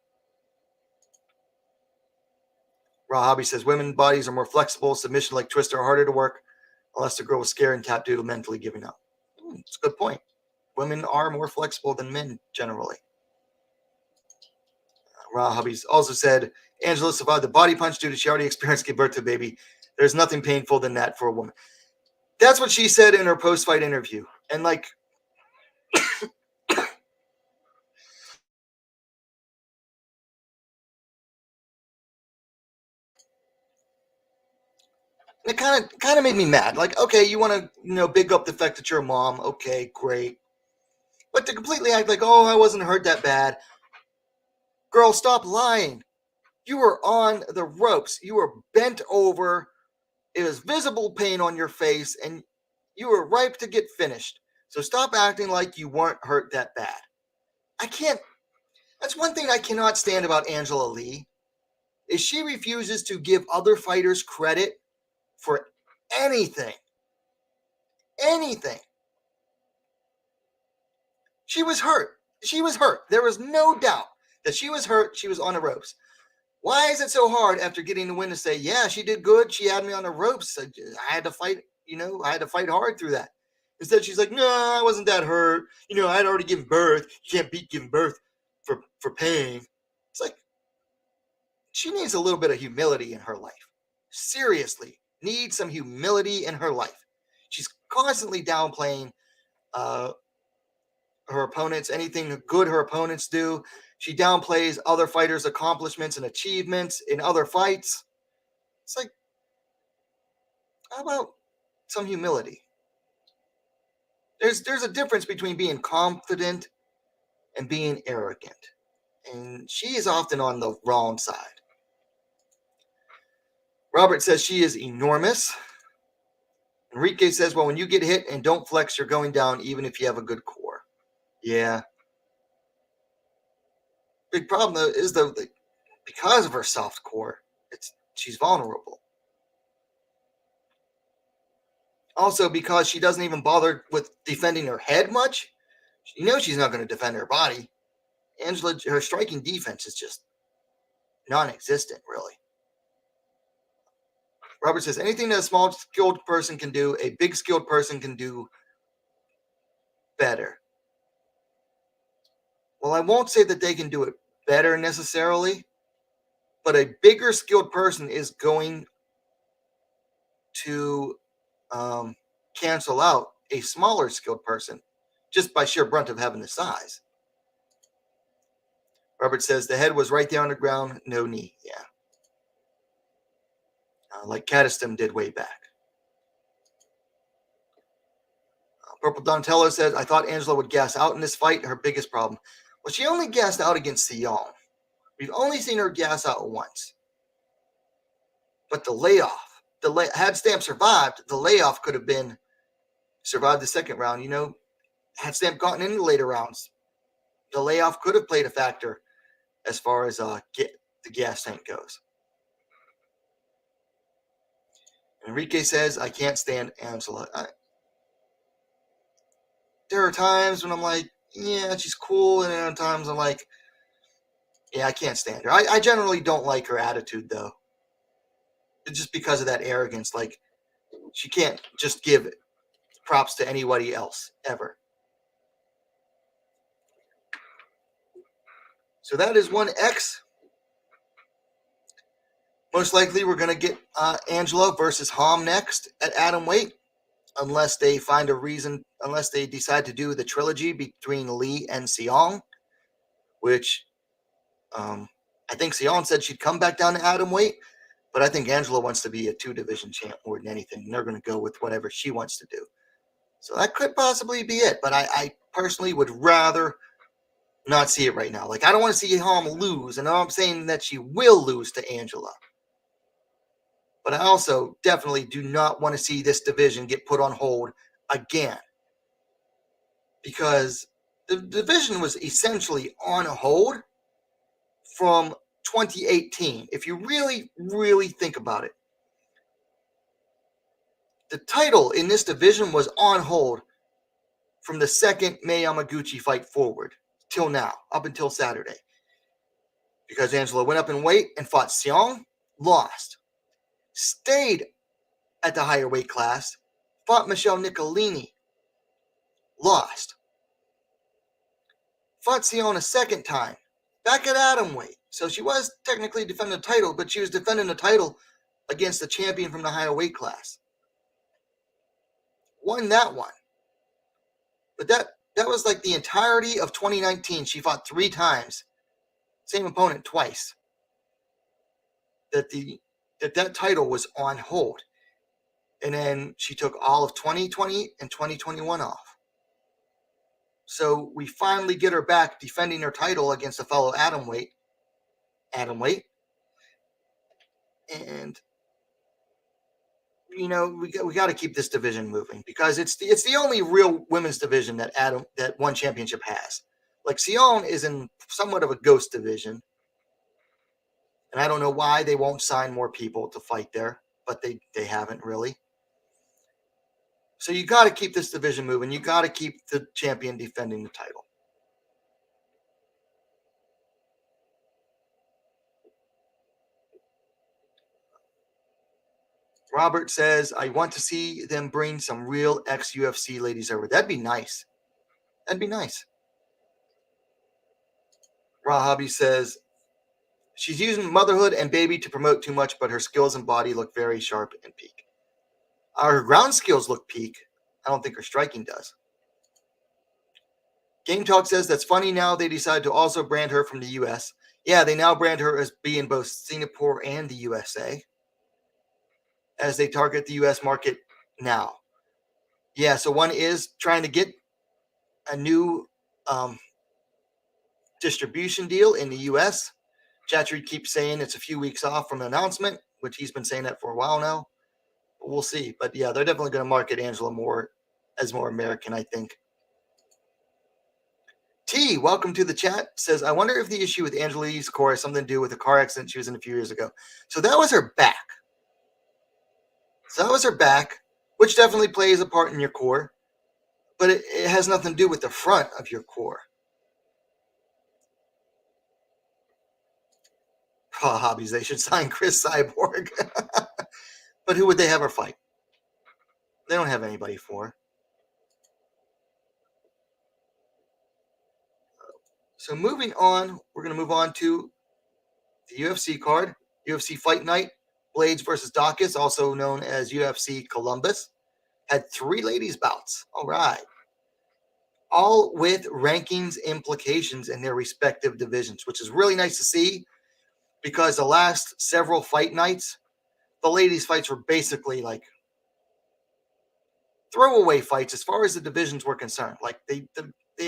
[SPEAKER 1] Raw Hobby says women's bodies are more flexible. Submission like Twister are harder to work unless the girl was scared and tap doodle mentally giving up. It's a good point. Women are more flexible than men generally. Raw Hobbies also said Angela survived the body punch due to she already experienced giving birth to a baby. There's nothing painful than that for a woman. That's what she said in her post-fight interview. And like, it kind of made me mad. Like, okay, you want to big up the fact that you're a mom. Okay, great. But to completely act like, oh, I wasn't hurt that bad. Girl, stop lying. You were on the ropes. You were bent over. It was visible pain on your face, and you were ripe to get finished. So stop acting like you weren't hurt that bad. I can't. That's one thing I cannot stand about Angela Lee, is she refuses to give other fighters credit for anything. Anything. She was hurt. She was hurt. There was no doubt that she was hurt. She was on the ropes. Why is it so hard after getting the win to say, yeah, she did good. She had me on the ropes. I had to fight, I had to fight hard through that. Instead, she's like, no, I wasn't that hurt. I had already given birth. You can't beat giving birth for pain. It's like, she needs a little bit of humility in her life. Seriously, needs some humility in her life. She's constantly downplaying her opponents, anything good her opponents do. She downplays other fighters' accomplishments and achievements in other fights. It's like, how about some humility? There's a difference between being confident and being arrogant. And she is often on the wrong side. Robert says she is enormous. Enrique says, well, when you get hit and don't flex, you're going down even if you have a good core. Yeah. Big problem, though, is because of her soft core, she's vulnerable. Also, because she doesn't even bother with defending her head much, she's not going to defend her body. Angela, her striking defense is just non-existent, really. Robert says, anything that a small skilled person can do, a big skilled person can do better. well, I won't say that they can do it better necessarily, but a bigger skilled person is going to cancel out a smaller skilled person just by sheer brunt of having the size. Robert says the head was right there on the ground, no knee. Yeah. Like Caddiston did way back. Purple Donatello says, I thought Angela would gas out in this fight. Her biggest problem. Well, she only gassed out against Sion. We've only seen her gas out once. But the layoff, had Stamp survived, the layoff could have been survived the second round. You know, had Stamp gotten into the later rounds, the layoff could have played a factor as far as the gas tank goes. Enrique says, I can't stand Angela. There are times when I'm like, yeah, she's cool. And there are times I'm like, yeah, I can't stand her. I generally don't like her attitude, though. It's just because of that arrogance. Like, she can't just give props to anybody else, ever. So that is 1X. Most likely we're going to get Angela versus Ham next at atomweight, unless they find a reason, unless they decide to do the trilogy between Lee and Sion, which I think Sion said she'd come back down to atomweight, but I think Angela wants to be a 2-division champ more than anything. And they're going to go with whatever she wants to do. So that could possibly be it, but I personally would rather not see it right now. Like, I don't want to see Ham lose, and I'm saying that she will lose to Angela. But I also definitely do not want to see this division get put on hold again. Because the division was essentially on hold from 2018. If you really, really think about it. The title in this division was on hold from the second May Yamaguchi fight forward till now, up until Saturday. Because Angela went up in weight and fought Sion, lost. Stayed at the higher weight class, fought Michelle Nicolini, lost. Fought Sion a second time, back at atomweight. So she was technically defending the title, but she was defending the title against the champion from the higher weight class. Won that one. But that was like the entirety of 2019. She fought 3 times. Same opponent twice. That title was on hold. And then she took all of 2020 and 2021 off. So we finally get her back defending her title against a fellow atomweight. And you know, we got to keep this division moving because it's the only real women's division that one championship has. Like, Sion is in somewhat of a ghost division. And I don't know why they won't sign more people to fight there, but they haven't really. So you got to keep this division moving. You got to keep the champion defending the title. Robert says, I want to see them bring some real ex-UFC ladies over. That'd be nice. That'd be nice. Raw Hobby says, she's using motherhood and baby to promote too much, but her skills and body look very sharp and peak. Her ground skills look peak. I don't think her striking does. Game Talk says, that's funny now they decide to also brand her from the U.S. Yeah, they now brand her as being both Singapore and the USA as they target the U.S. market now. Yeah, so one is trying to get a new distribution deal in the U.S. Chattery keeps saying it's a few weeks off from an announcement, which he's been saying that for a while now. But we'll see. But yeah, they're definitely going to market Angela more as more American, I think. T, welcome to the chat, says, I wonder if the issue with Angelique's core has something to do with the car accident she was in a few years ago. So that was her back. Which definitely plays a part in your core. But it has nothing to do with the front of your core. Hobbies, they should sign Chris Cyborg. But who would they have her fight? They don't have anybody for her. So moving on, we're going to move on to the UFC card, UFC Fight Night, Blades versus Dawkins, also known as UFC Columbus, had 3 ladies bouts. All right. All with rankings implications in their respective divisions, which is really nice to see because the last several fight nights, the ladies' fights were basically like throwaway fights as far as the divisions were concerned. Like they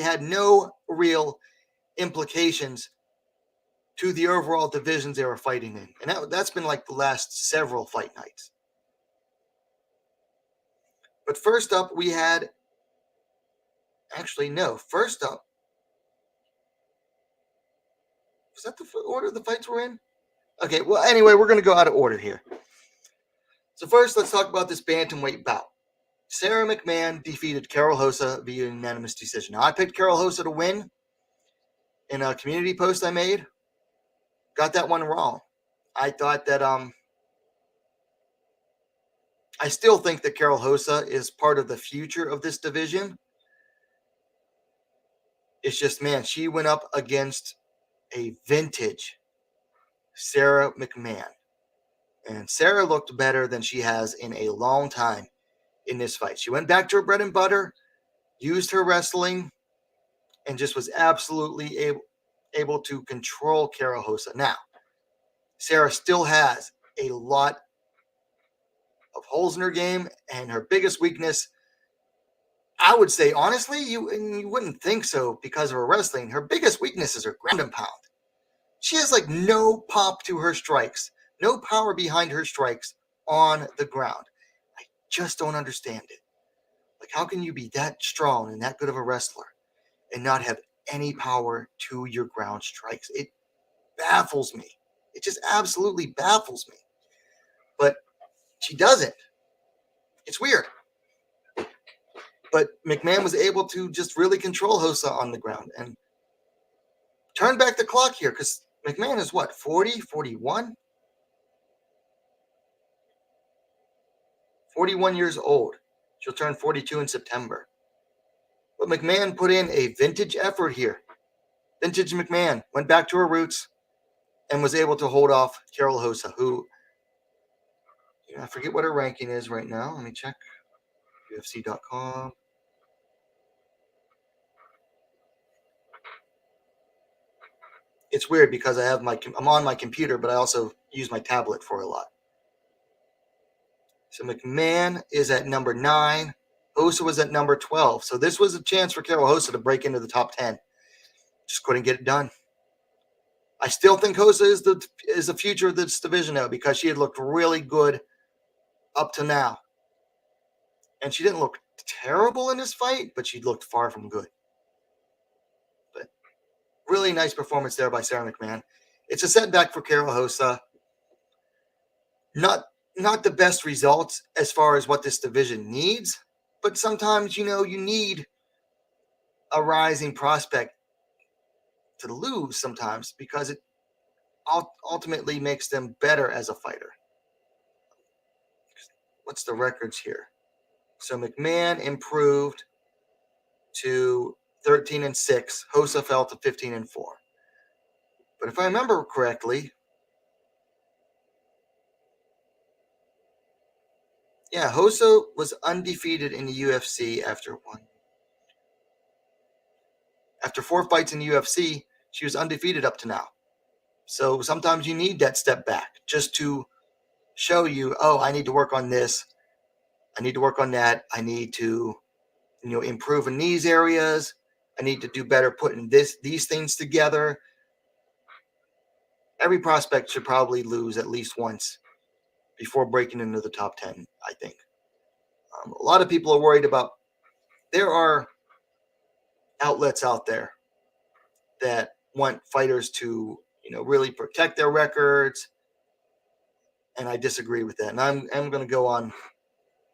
[SPEAKER 1] had no real implications to the overall divisions they were fighting in. And that's been like the last several fight nights. But first up, we had, first up, was that the order the fights were in? Okay, well, anyway, we're going to go out of order here. So first, let's talk about this bantamweight bout. Sarah McMahon defeated Carol Hossa via unanimous decision. Now, I picked Carol Hossa to win in a community post I made. Got that one wrong. I thought that I still think that Carol Hossa is part of the future of this division. It's just, man, she went up against a vintage Sarah McMahon. And Sarah looked better than she has in a long time in this fight. She went back to her bread and butter, used her wrestling, and just was absolutely able to control Carol Hossa. Now, Sarah still has a lot of holes in her game, and her biggest weakness, I would say, honestly, you wouldn't think so because of her wrestling. Her biggest weakness is her ground and pound. She has like no pop to her strikes, no power behind her strikes on the ground. I just don't understand it. Like, how can you be that strong and that good of a wrestler and not have any power to your ground strikes? It baffles me. It just absolutely baffles me. But she doesn't. It's weird. But McMahon was able to just really control Hossa on the ground and turn back the clock here because McMahon is what, 40, 41? 41 years old. She'll turn 42 in September. But McMahon put in a vintage effort here. Vintage McMahon went back to her roots and was able to hold off Carol Hossa, who, I forget what her ranking is right now. Let me check. UFC.com. It's weird because I'm on my computer, but I also use my tablet for a lot. So McMahon is at number 9. Hossa was at number 12. So this was a chance for Carol Hossa to break into the top 10. Just couldn't get it done. I still think Hossa is the future of this division now because she had looked really good up to now. And she didn't look terrible in this fight, but she looked far from good. But really nice performance there by Sarah McMahon. It's a setback for Carol Hossa. Not the best results as far as what this division needs, but sometimes, you need a rising prospect to lose sometimes because it ultimately makes them better as a fighter. What's the records here? So McMahon improved to 13-6. Hossa fell to 15-4. But if I remember correctly, Hossa was undefeated in the UFC after 4 fights in the UFC. She was undefeated up to now. So sometimes you need that step back just to show you, I need to work on this. I need to work on that. I need to, improve in these areas. I need to do better putting these things together. Every prospect should probably lose at least once before breaking into the top 10, I think. A lot of people are worried about, there are outlets out there that want fighters to, really protect their records. And I disagree with that. And I'm going to go on.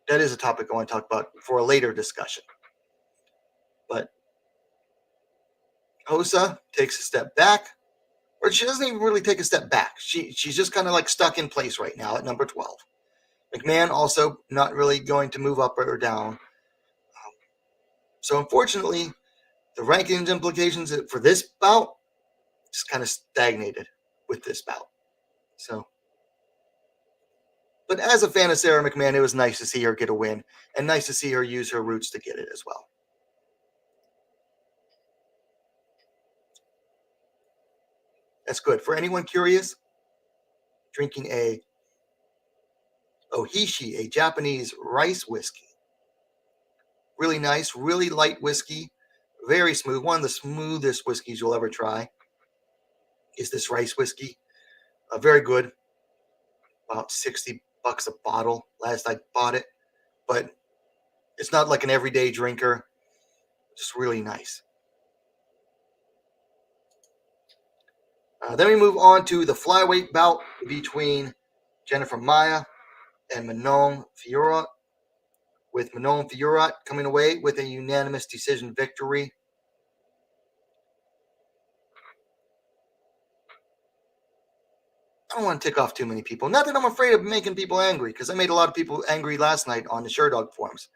[SPEAKER 1] That is a topic I want to talk about for a later discussion. But Hossa takes a step back, or she doesn't even really take a step back. She's just kind of like stuck in place right now at number 12. McMahon also not really going to move up or down. So unfortunately, The rankings implications for this bout just kind of stagnated with this bout. So, but as a fan of Sarah McMahon, it was nice to see her get a win and nice to see her use her roots to get it as well. That's good. For anyone curious, drinking a Ohishi, a Japanese rice whiskey. Really nice, really light whiskey, very smooth. One of the smoothest whiskeys you'll ever try is this rice whiskey. Very good. About $60 a bottle last I bought it, but it's not like an everyday drinker. Just really nice. Then we move on to the flyweight bout between Jennifer Maia and Manon Fiorot, with Manon Fiorot coming away with a unanimous decision victory. I don't want to tick off too many people. Not that I'm afraid of making people angry, because I made a lot of people angry last night on the Sherdog forums.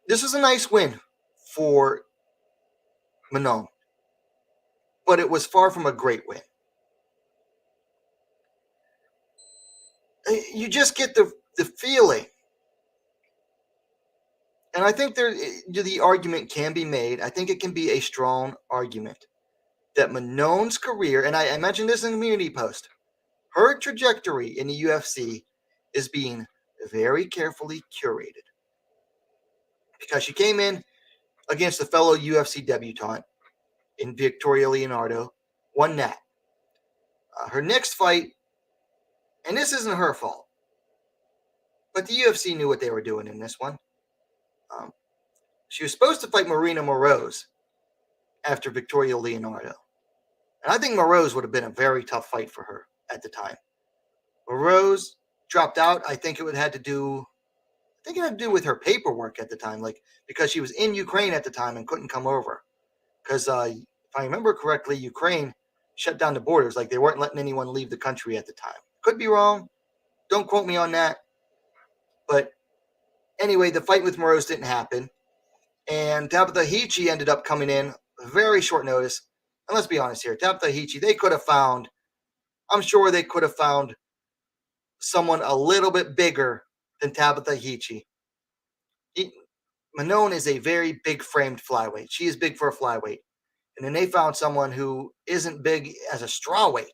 [SPEAKER 1] This is a nice win for Manon, but it was far from a great win. You just get the feeling, and I think the argument can be made. I think it can be a strong argument that Manon's career, and I mentioned this in the community post, her trajectory in the UFC is being very carefully curated, because she came in against a fellow UFC debutante in Victoria Leonardo, won that. Her next fight, and this isn't her fault, but the UFC knew what they were doing in this one. She was supposed to fight Marina Moroz after Victoria Leonardo. And I think Moroz would have been a very tough fight for her at the time. Moroz dropped out. I think it had to do with her paperwork at the time, like because she was in Ukraine at the time and couldn't come over. Because if I remember correctly, Ukraine shut down the borders, like they weren't letting anyone leave the country at the time. Could be wrong. Don't quote me on that. But anyway, the fight with Moroz didn't happen. And Tabitha Hichi ended up coming in very short notice. And let's be honest here, Tabitha Hichi, I'm sure they could have found someone a little bit bigger than Tabitha Hichi. Manon is a very big framed flyweight. She is big for a flyweight. And then they found someone who isn't big as a strawweight.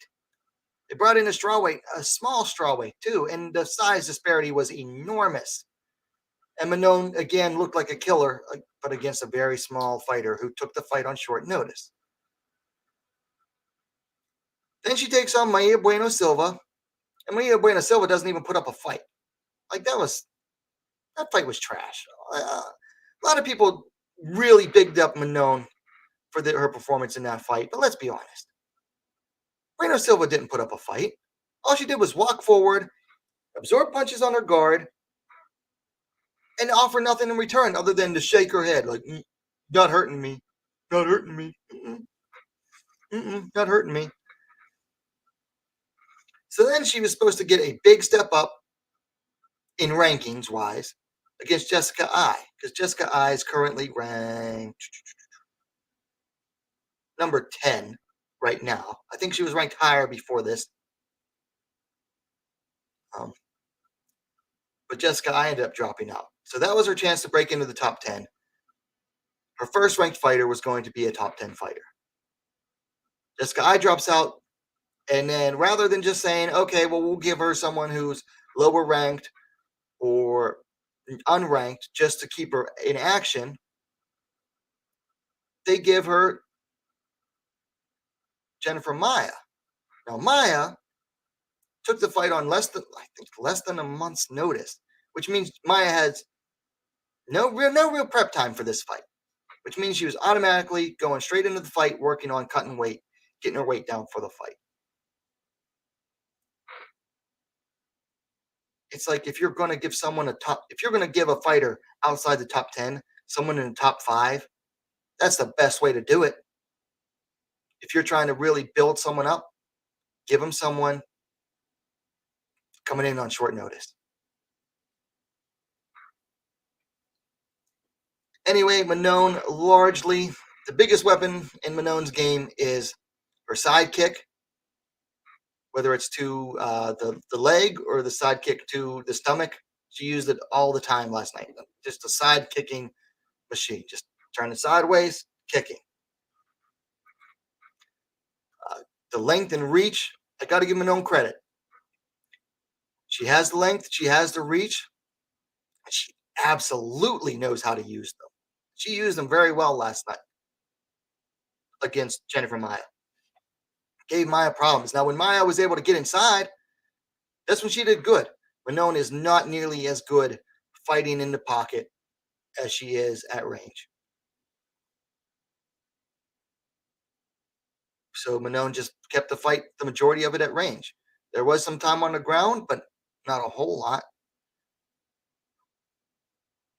[SPEAKER 1] They brought in a strawweight, a small strawweight too, and the size disparity was enormous. And Manon, again, looked like a killer, but against a very small fighter who took the fight on short notice. Then she takes on Maia Bueno Silva, and Maia Bueno Silva doesn't even put up a fight. Like, that fight was trash. A lot of people really bigged up Manon for her performance in that fight, but let's be honest. Bueno Silva didn't put up a fight. All she did was walk forward, absorb punches on her guard, and offer nothing in return other than to shake her head like, not hurting me, not hurting me, not hurting me. So then she was supposed to get a big step up in rankings wise against Jessica Ai, because Jessica Ai is currently ranked number 10 right now. I think she was ranked higher before this. But Jessica Ai ended up dropping out. So that was her chance to break into the top 10. Her first ranked fighter was going to be a top 10 fighter. Jessica Ai drops out, and then rather than just saying, okay, well, we'll give her someone who's lower ranked or unranked just to keep her in action, they give her Jennifer Maia. Now, Maia took the fight on less than a month's notice, which means Maia has no real prep time for this fight, which means she was automatically going straight into the fight, working on cutting weight, getting her weight down for the fight. It's like if you're going to give a fighter outside the top 10, someone in the top 5, that's the best way to do it. If you're trying to really build someone up, give them someone coming in on short notice. Anyway, Manon largely, the biggest weapon in Manon's game is her sidekick, whether it's to the leg or the sidekick to the stomach. She used it all the time last night. Just a side kicking machine, just turning sideways, kicking. The length and reach, I got to give Manon credit. She has the length, she has the reach, and she absolutely knows how to use them. She used them very well last night against Jennifer Maia. Gave Maia problems. Now, when Maia was able to get inside, that's when she did good. Manon is not nearly as good fighting in the pocket as she is at range. So Manon just kept the fight, the majority of it at range. There was some time on the ground, but not a whole lot.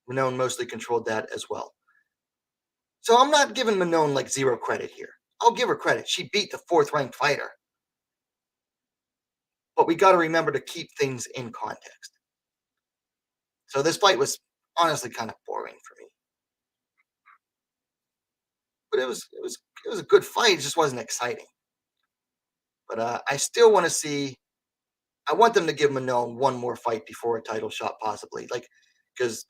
[SPEAKER 1] Manon mostly controlled that as well. So I'm not giving Manon like zero credit here. I'll give her credit. She beat the fourth ranked fighter. But we got to remember to keep things in context. So this fight was honestly kind of boring for me. But it was a good fight. It just wasn't exciting. But I still want to see. I want them to give Manon one more fight before a title shot, possibly. Like, because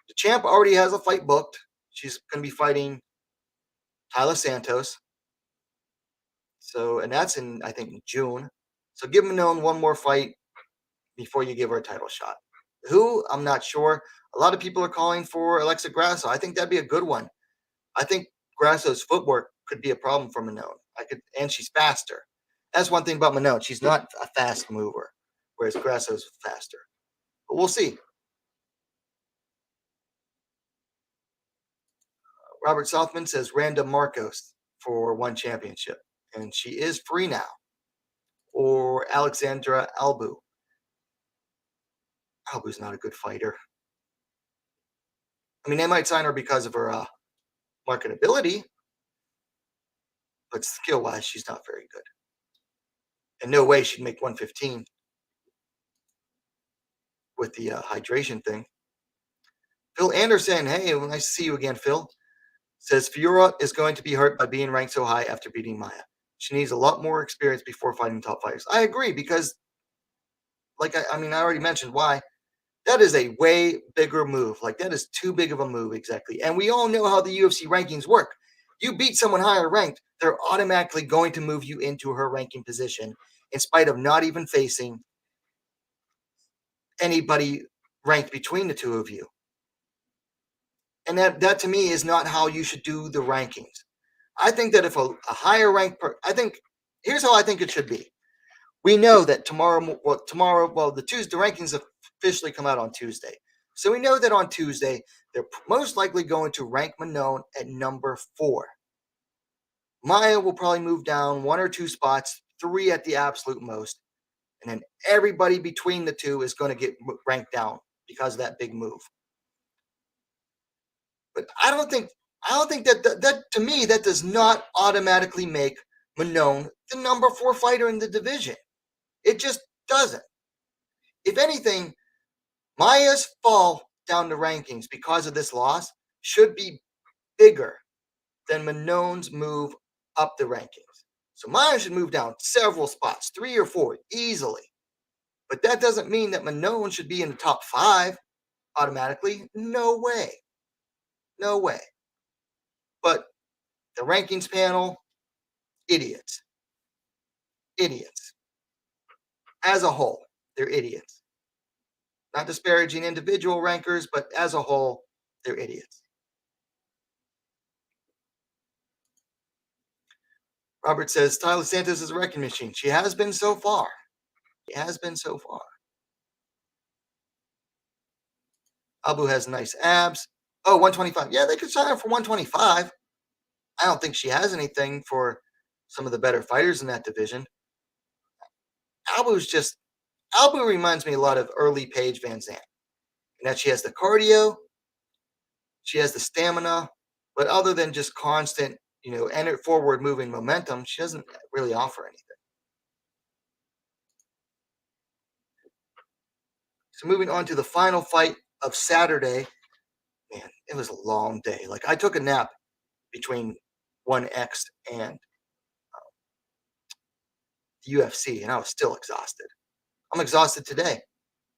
[SPEAKER 1] the champ already has a fight booked. She's going to be fighting Tyler Santos. So, and that's in, I think, June. So give Manon one more fight before you give her a title shot. Who? I'm not sure. A lot of people are calling for Alexa Grasso. I think that'd be a good one. I think Grasso's footwork could be a problem for Manon. And she's faster. That's one thing about Manon. She's not a fast mover, whereas Grasso's faster. But we'll see. Robert Southman says Randa Marcos for one championship, and she is free now. Or Alexandra Albu. Albu's not a good fighter. I mean, they might sign her because of her marketability, but skill-wise, she's not very good. And no way she'd make 115 with the hydration thing. Phil Anderson, hey, nice to see you again, Phil. Says Fiora is going to be hurt by being ranked so high after beating Maia. She needs a lot more experience before fighting top fighters. I agree, because, like, I already mentioned why. That is a way bigger move. Like, that is too big of a move, exactly. And we all know how the UFC rankings work. You beat someone higher ranked, they're automatically going to move you into her ranking position in spite of not even facing anybody ranked between the two of you. And that to me is not how you should do the rankings. I think that if a higher ranked here's how I think it should be. We know that tomorrow, the rankings officially come out on Tuesday. So we know that on Tuesday, they're most likely going to rank Manon at number 4. Maia will probably move down 1 or 2 spots, 3 at the absolute most. And then everybody between the two is going to get ranked down because of that big move. But I don't think that to me, that does not automatically make Manon the number 4 fighter in the division. It just doesn't. If anything, Maia's fall down the rankings because of this loss should be bigger than Manon's move up the rankings. So Maia should move down several spots, 3 or 4, easily. But that doesn't mean that Manon should be in the top 5 automatically. No way. No way. But the rankings panel, idiots. Idiots. As a whole, they're idiots. Not disparaging individual rankers, but as a whole, they're idiots. Robert says, Tyler Santos is a wrecking machine. She has been so far. She has been so far. Abu has nice abs. Oh, 125. Yeah, they could sign her for 125. I don't think she has anything for some of the better fighters in that division. Albu reminds me a lot of early Paige Van Zandt. And that she has the cardio, she has the stamina, but other than just constant, forward moving momentum, she doesn't really offer anything. So moving on to the final fight of Saturday. Man, it was a long day. Like I took a nap between 1X and the UFC, and I was still exhausted. I'm exhausted today,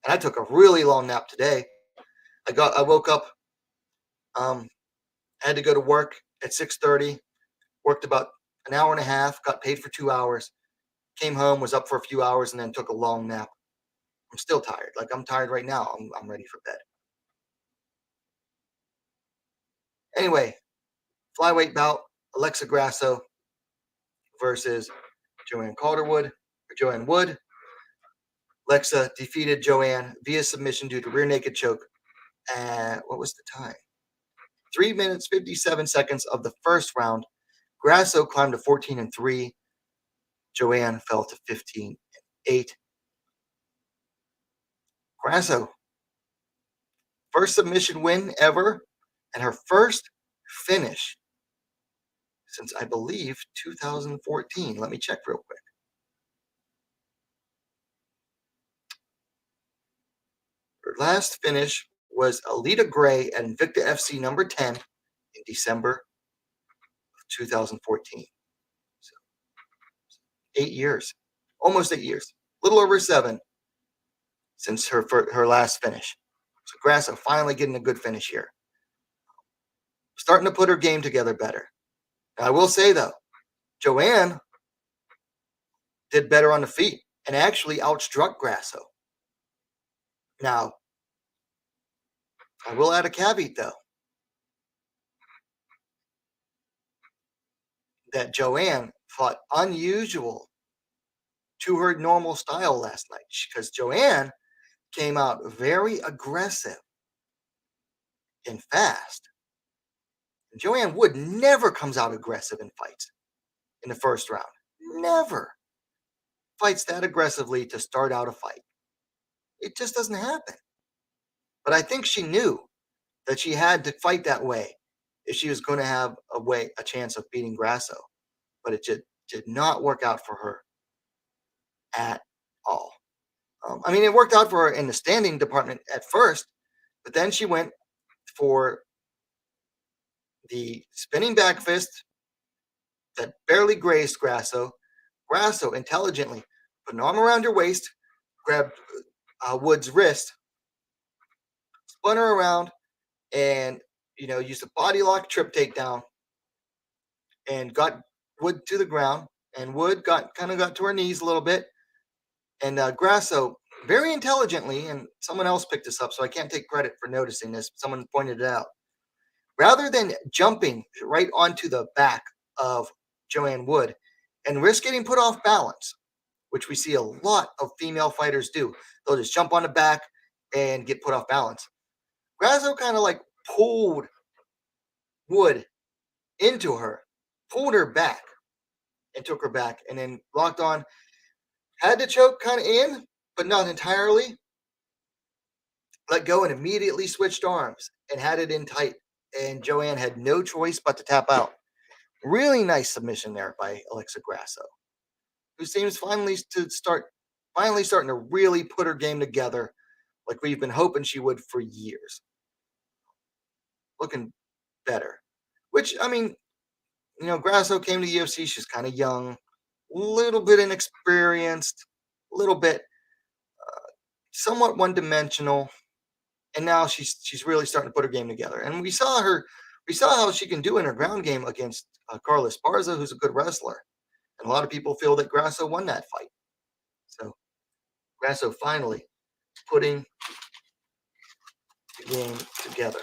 [SPEAKER 1] and I took a really long nap today. I woke up, um, had to go to work at 6:30. Worked about an hour and a half. Got paid for 2 hours. Came home, was up for a few hours, and then took a long nap. I'm still tired. Like I'm tired right now. I'm ready for bed. Anyway, flyweight bout: Alexa Grasso versus Joanne Calderwood or Joanne Wood. Alexa defeated Joanne via submission due to rear naked choke. What was the time? 3 minutes 57 seconds of the first round. Grasso climbed to 14-3. Joanne fell to 15-8. Grasso, first submission win ever, and her first finish since I believe 2014. Let me check real quick. Her last finish was Alita Gray at Invicta FC number 10 in December of 2014. So 8 years, almost 8 years, a little over 7 since her last finish. So Grasso finally getting a good finish here. Starting to put her game together better. Now, I will say though, Joanne did better on the feet and actually outstruck Grasso. Now, I will add a caveat though, that Joanne fought unusual to her normal style last night because Joanne came out very aggressive and fast. Joanne Wood never comes out aggressive in fights in the first round. Never fights that aggressively to start out a fight. It just doesn't happen. But I think she knew that she had to fight that way if she was going to have a chance of beating Grasso. But it did not work out for her at all. I mean, it worked out for her in the standing department at first, but then she went for the spinning back fist that barely grazed Grasso. Grasso intelligently put an arm around her waist, grabbed Wood's wrist, spun her around, and used a body lock trip takedown, and got Wood to the ground. And Wood got to her knees a little bit, and Grasso very intelligently, and someone else picked this up, so I can't take credit for noticing this. Someone pointed it out. Rather than jumping right onto the back of Joanne Wood and risk getting put off balance, which we see a lot of female fighters do, they'll just jump on the back and get put off balance. Grasso kind of like pulled Wood into her, pulled her back, and took her back, and then locked on. Had the choke kind of in, but not entirely. Let go and immediately switched arms and had it in tight. And Joanne had no choice but to tap out. Really nice submission there by Alexa Grasso, who seems finally starting to really put her game together like we've been hoping she would for years. Looking better. Which, I mean, Grasso came to the UFC. She's kind of young, a little bit inexperienced, a little bit somewhat one-dimensional, and now she's really starting to put her game together. And we saw how she can do in her ground game against Carla Esparza, who's a good wrestler. And a lot of people feel that Grasso won that fight. So Grasso finally putting the game together.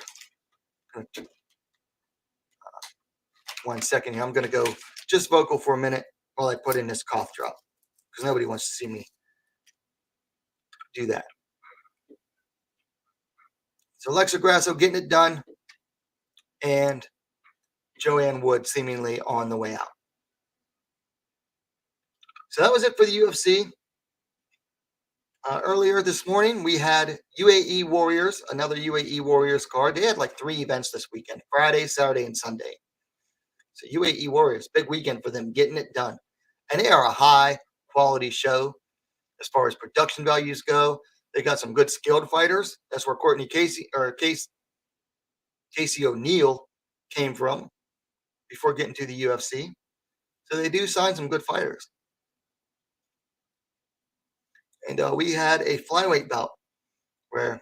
[SPEAKER 1] 1 second here. I'm going to go just vocal for a minute while I put in this cough drop because nobody wants to see me do that. So Alexa Grasso getting it done, and Joanne Wood seemingly on the way out. So that was it for the UFC. Earlier this morning, we had UAE Warriors, another UAE Warriors card. They had like 3 events this weekend: Friday, Saturday, and Sunday. So UAE Warriors, big weekend for them, getting it done. And they are a high-quality show as far as production values go. They got some good skilled fighters. That's where Courtney Casey Casey O'Neill came from before getting to the UFC. So they do sign some good fighters. And we had a flyweight bout where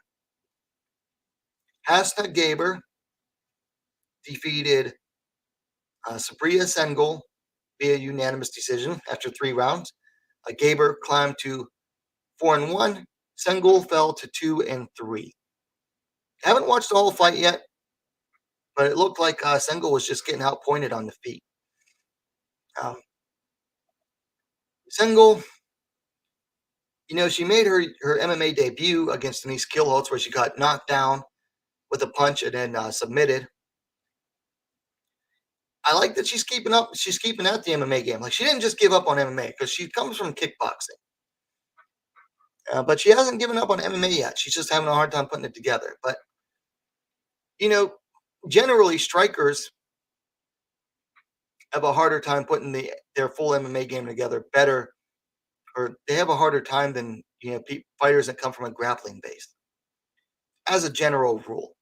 [SPEAKER 1] Hasna Gaber defeated Sabriya Sengal via unanimous decision after 3 rounds. Gaber climbed to 4-1. Sengal fell to 2-3. Haven't watched the whole fight yet, but it looked like Sengal was just getting outpointed on the feet. Sengal, she made her MMA debut against Denise Kielholtz, where she got knocked down with a punch and then submitted. I like that she's keeping up. She's keeping at the MMA game. Like, she didn't just give up on MMA because she comes from kickboxing. But she hasn't given up on MMA yet. She's just having a hard time putting it together. But, generally strikers have a harder time putting their full MMA game together better, or they have a harder time than, fighters that come from a grappling base, as a general rule.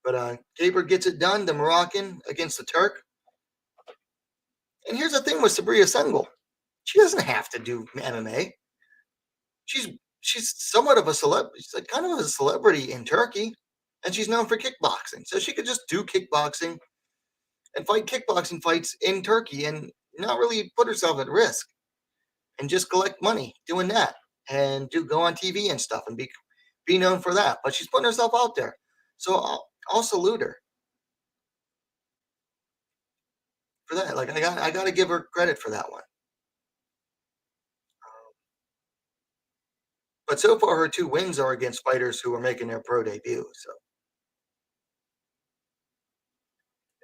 [SPEAKER 1] But Gaber gets it done, the Moroccan against the Turk. And here's the thing with Sabriya Sengal. She doesn't have to do MMA. She's somewhat of a celebrity. She's like kind of a celebrity in Turkey, and she's known for kickboxing. So she could just do kickboxing and fight kickboxing fights in Turkey and not really put herself at risk, and just collect money doing that and go on TV and stuff and be known for that. But she's putting herself out there. So I'll salute her for that. Like, I got to give her credit for that one. But so far, her 2 wins are against fighters who are making their pro debut. So,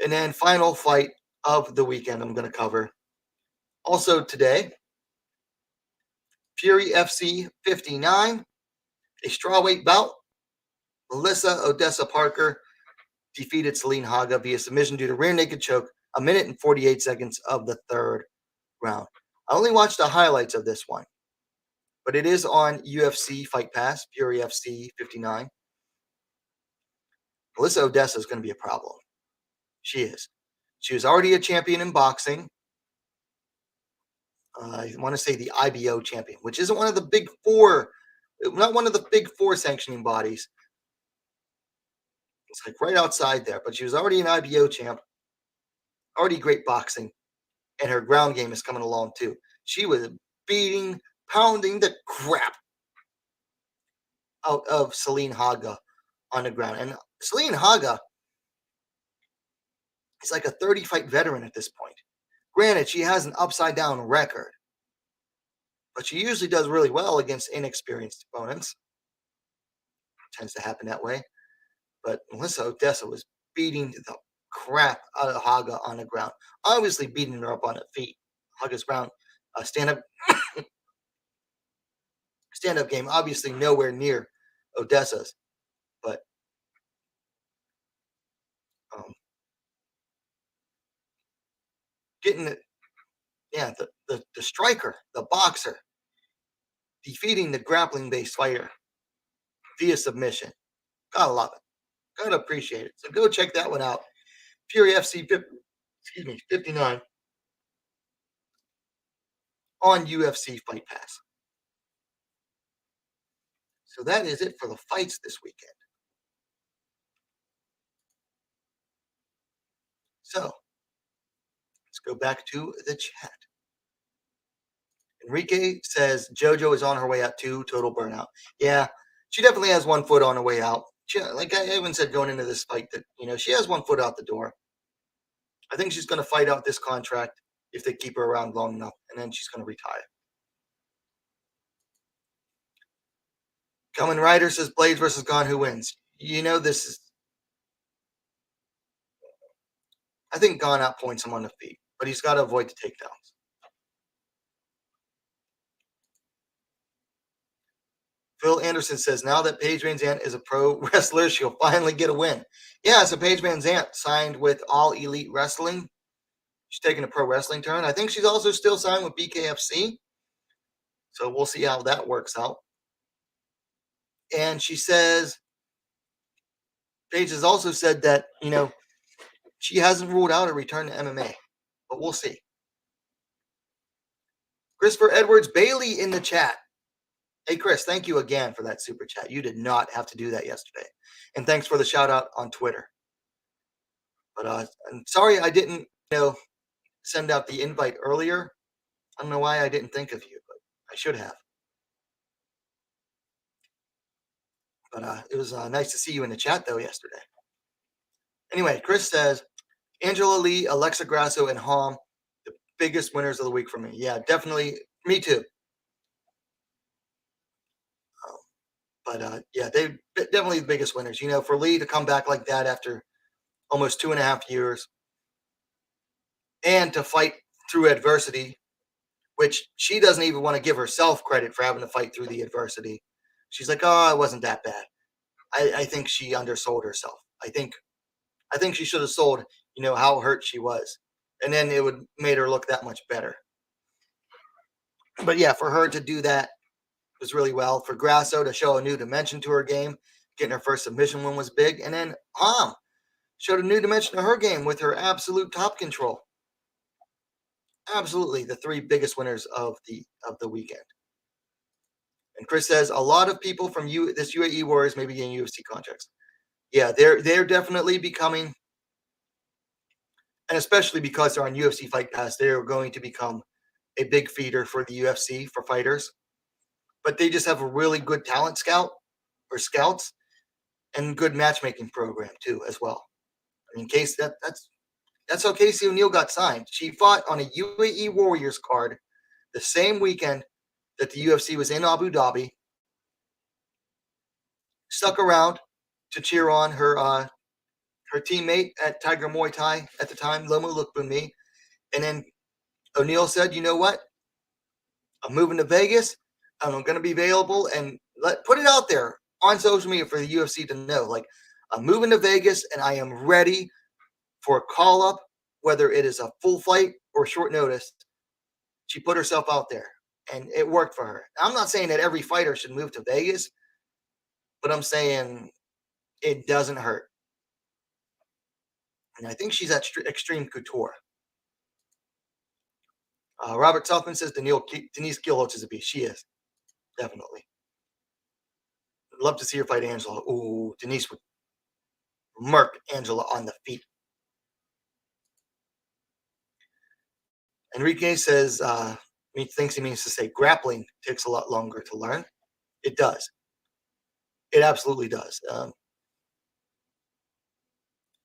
[SPEAKER 1] and then final fight of the weekend I'm going to cover. Also today, Fury FC 59, a strawweight bout. Melissa Odessa Parker defeated Celine Haga via submission due to rear naked choke, 1 minute and 48 seconds of the 3rd round. I only watched the highlights of this one, but it is on UFC Fight Pass, Fury FC 59. Melissa Odessa is going to be a problem. She is. She was already a champion in boxing. I want to say the IBO champion, which isn't one of the big 4, not one of the big 4 sanctioning bodies. It's like right outside there, but she was already an IBO champ, already great boxing, and her ground game is coming along too. She was pounding the crap out of Celine Haga on the ground. And Celine Haga is like a 30-fight veteran at this point. Granted, she has an upside-down record, but she usually does really well against inexperienced opponents. It tends to happen that way. But Melissa Odessa was beating the crap out of Haga on the ground, obviously beating her up on her feet. Haga's ground stand-up game, obviously nowhere near Odessa's, but getting it, the striker, the boxer, defeating the grappling-based fighter via submission. Gotta love it. Gotta appreciate it. So go check that one out. Fury FC 59 on UFC Fight Pass. So that is it for the fights this weekend. So let's go back to the chat. Enrique says JoJo is on her way out too. Total burnout. Yeah, she definitely has one foot on her way out. Like I even said going into this fight that, she has one foot out the door. I think she's going to fight out this contract if they keep her around long enough, and then she's going to retire. Kamen Rider says Blades versus Gon, who wins? This is. I think Gon outpoints him on the feet, but he's got to avoid the takedowns. Phil Anderson says, now that Paige Van Zandt is a pro wrestler, she'll finally get a win. Yeah, so Paige Van Zandt signed with All Elite Wrestling. She's taking a pro wrestling turn. I think she's also still signed with BKFC. So we'll see how that works out. And she says Paige has also said that, she hasn't ruled out a return to MMA, but we'll see. Christopher Edwards Bailey in the chat. Hey, Chris, thank you again for that super chat. You did not have to do that yesterday. And thanks for the shout out on Twitter. But I'm sorry I didn't, send out the invite earlier. I don't know why I didn't think of you, but I should have. But it was nice to see you in the chat, though, yesterday. Anyway, Chris says, Angela Lee, Alexa Grasso, and Hom, the biggest winners of the week for me. Yeah, definitely. Me too. But yeah, they definitely the biggest winners. For Lee to come back like that after almost 2.5 years and to fight through adversity, which she doesn't even want to give herself credit for having to fight through the adversity. She's like, oh, it wasn't that bad. I think she undersold herself. I think she should have sold, how hurt she was. And then it would made her look that much better. But yeah, for her to do that was really well. For Grasso to show a new dimension to her game, getting her first submission win was big. And then showed a new dimension to her game with her absolute top control. Absolutely the three biggest winners of the weekend. And Chris says a lot of people from this UAE Warriors may be getting UFC contracts. Yeah, they're definitely becoming, and especially because they're on UFC Fight Pass, they're going to become a big feeder for the UFC for fighters. But they just have a really good talent scouts and good matchmaking program too as well. I mean, that's how Casey O'Neill got signed. She fought on a UAE Warriors card the same weekend that the UFC was in Abu Dhabi. Stuck around to cheer on her teammate at Tiger Muay Thai at the time, Lomo Lukbunmi. And then O'Neill said, you know what? I'm moving to Vegas. I'm going to be available and put it out there on social media for the UFC to know. Like, I'm moving to Vegas and I am ready for a call up, whether it is a full fight or short notice. She put herself out there and it worked for her. I'm not saying that every fighter should move to Vegas, but I'm saying it doesn't hurt. And I think she's at Extreme Couture. Robert Southman says Denise Gilholtz is a beast. She is. Definitely. I'd love to see her fight Angela. Ooh, Denise would murk Angela on the feet. Enrique says, thinks he means to say grappling takes a lot longer to learn. It does. It absolutely does.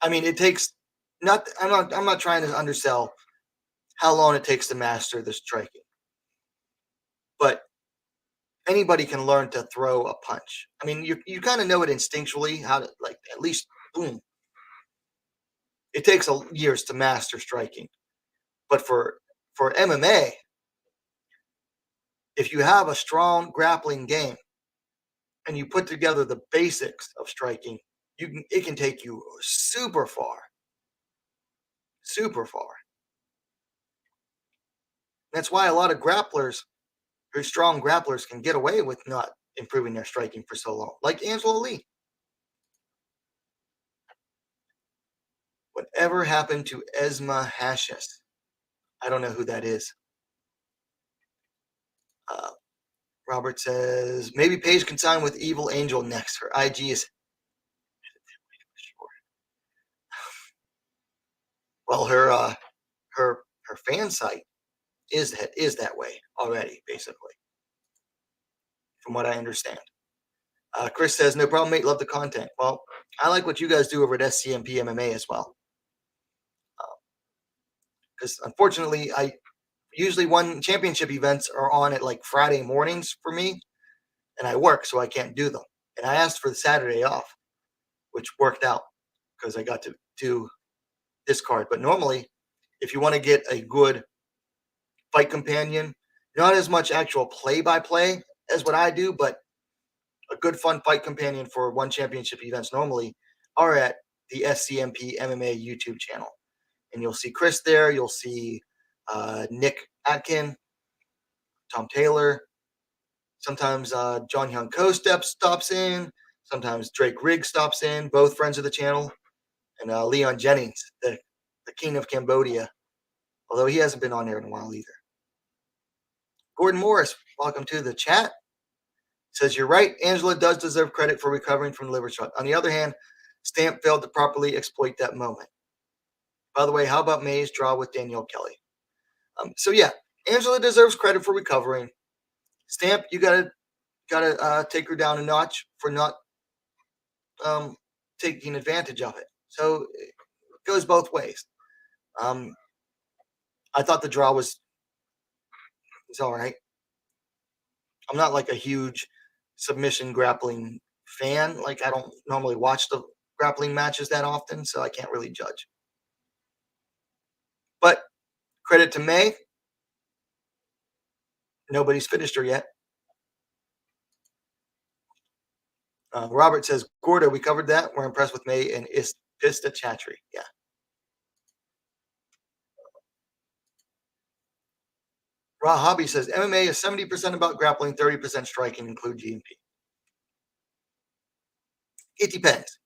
[SPEAKER 1] It takes I'm not trying to undersell how long it takes to master the striking. But anybody can learn to throw a punch. You kind of know it instinctually, how to, like, at least boom. It takes years to master striking. But for MMA, if you have a strong grappling game and you put together the basics of striking, it can take you super far. Super far. That's why a lot of grapplers, who strong grapplers, can get away with not improving their striking for so long, like Angela Lee. Whatever happened to Esma Hashes? I don't know who that is. Robert says, maybe Paige can sign with Evil Angel next. Her IG is... Well, her fan site is that way already, basically, from what I understand. Chris says, no problem, mate. Love the content. Well, I like what you guys do over at SCMP MMA as well. Because unfortunately, usually one championship events are on at like Friday mornings for me, and I work, so I can't do them. And I asked for the Saturday off, which worked out because I got to do this card. But normally, if you want to get a good fight companion, not as much actual play-by-play as what I do, but a good fun fight companion for one championship events normally are at the SCMP MMA YouTube channel. And you'll see Chris there. You'll see Nick Atkin, Tom Taylor. Sometimes John Hyun Ko stops in. Sometimes Drake Riggs stops in, both friends of the channel, and Leon Jennings, the king of Cambodia, although he hasn't been on there in a while either. Gordon Morris, welcome to the chat. Says, you're right, Angela does deserve credit for recovering from the liver shot. On the other hand, Stamp failed to properly exploit that moment. By the way, how about May's draw with Danielle Kelly? So yeah, Angela deserves credit for recovering. Stamp, you gotta take her down a notch for not taking advantage of it. So it goes both ways. I thought the draw was all right. I'm not like a huge submission grappling fan. Like, I don't normally watch the grappling matches that often, so I can't really judge. But credit to May. Nobody's finished her yet. Robert says, Gordo, we covered that. We're impressed with May and Pista Chatry. Yeah. Raw Hobby says, MMA is 70% about grappling, 30% striking, include GMP. It depends.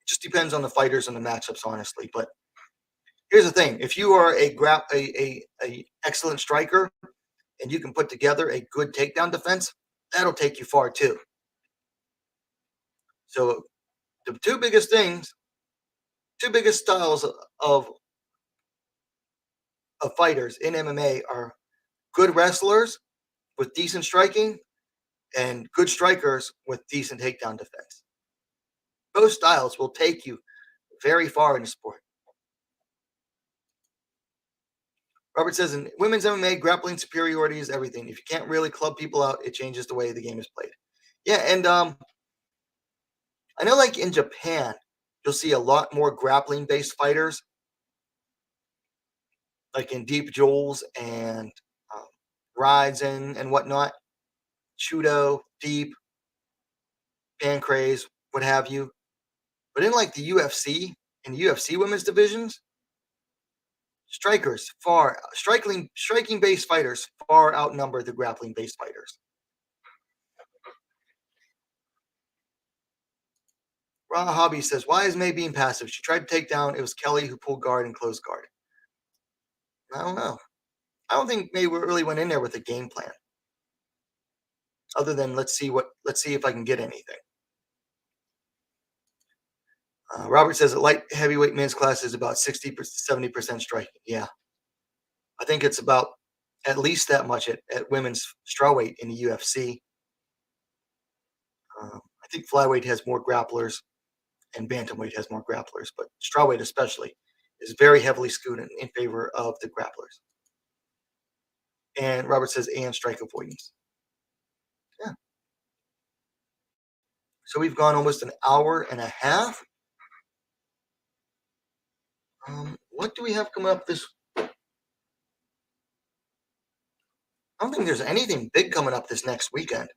[SPEAKER 1] It just depends on the fighters and the matchups, honestly. But here's the thing: if you are a excellent striker and you can put together a good takedown defense, that'll take you far too. So the two biggest styles of fighters in MMA are good wrestlers with decent striking and good strikers with decent takedown defense. Both styles will take you very far in the sport. Robert says, in women's MMA, grappling superiority is everything. If you can't really club people out, it changes the way the game is played. Yeah, and I know, like in Japan, you'll see a lot more grappling-based fighters, like in Deep Jules and Rides and whatnot, Chudo, Deep, Pancrase, what have you. But in like the UFC and UFC women's divisions, striking based fighters far outnumber the grappling based fighters. Raw Hobby says, why is May being passive? She tried to take down. It was Kelly who pulled guard and closed guard. I don't know. I don't think May really went in there with a game plan. Other than let's see if I can get anything. Robert says that light heavyweight men's class is about 60 to 70% striking. Yeah. I think it's about at least that much at women's strawweight in the UFC. I think flyweight has more grapplers and bantamweight has more grapplers, but strawweight especially is very heavily skewed in favor of the grapplers. And Robert says, and strike avoidance. Yeah. So we've gone almost an hour and a half. What do we have coming up this? I don't think there's anything big coming up this next weekend.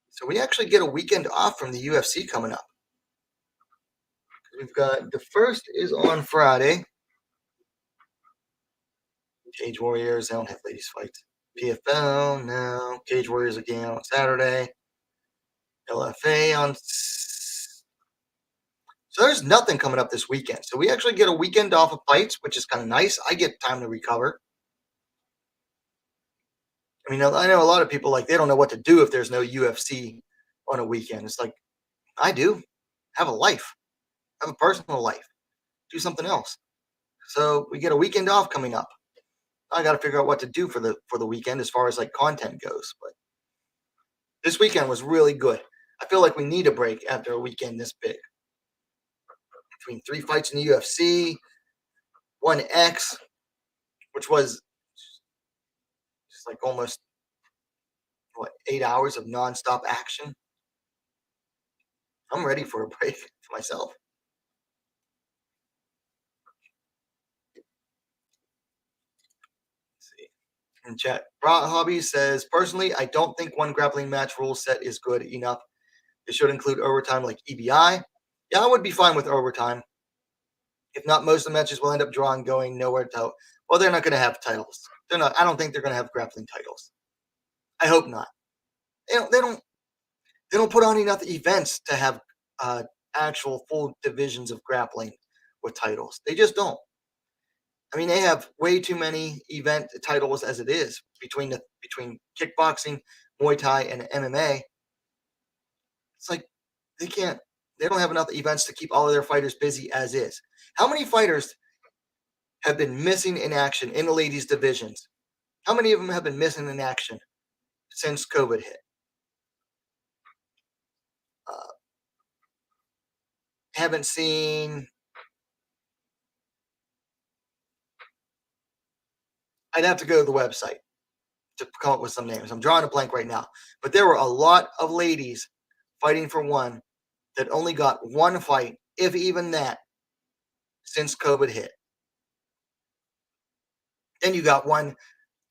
[SPEAKER 1] So we actually get a weekend off from the UFC coming up. We've got the first is on Friday. Cage Warriors, they don't have ladies fights. PFL, no. Cage Warriors again on Saturday. LFA on. So there's nothing coming up this weekend. So we actually get a weekend off of fights, which is kind of nice. I get time to recover. I mean, I know a lot of people, like, they don't know what to do if there's no UFC on a weekend. It's like, I do. Have a life. Have a personal life. Do something else. So we get a weekend off coming up. I got to figure out what to do for the weekend as far as like content goes. But this weekend was really good. I feel like we need a break after a weekend this big. Between 3 fights in the UFC, 1 X, which was just like almost 8 hours of nonstop action. I'm ready for a break for myself. Let's see. In chat, Raw Hobby says, personally, I don't think one grappling match rule set is good enough. It should include overtime like EBI. Yeah, I would be fine with overtime. If not, most of the matches will end up drawing, going nowhere to. Well, they're not going to have titles. They're not. I don't think they're going to have grappling titles. I hope not. They don't. They don't. They don't put on enough events to have actual full divisions of grappling with titles. They just don't. I mean, they have way too many event titles as it is between kickboxing, Muay Thai, and MMA. It's like they can't. They don't have enough events to keep all of their fighters busy as is. How many fighters have been missing in action in the ladies' divisions? How many of them have been missing in action since COVID hit? Haven't seen. I'd have to go to the website to come up with some names. I'm drawing a blank right now. But there were a lot of ladies fighting for one that only got one fight, if even that, since COVID hit. Then you got one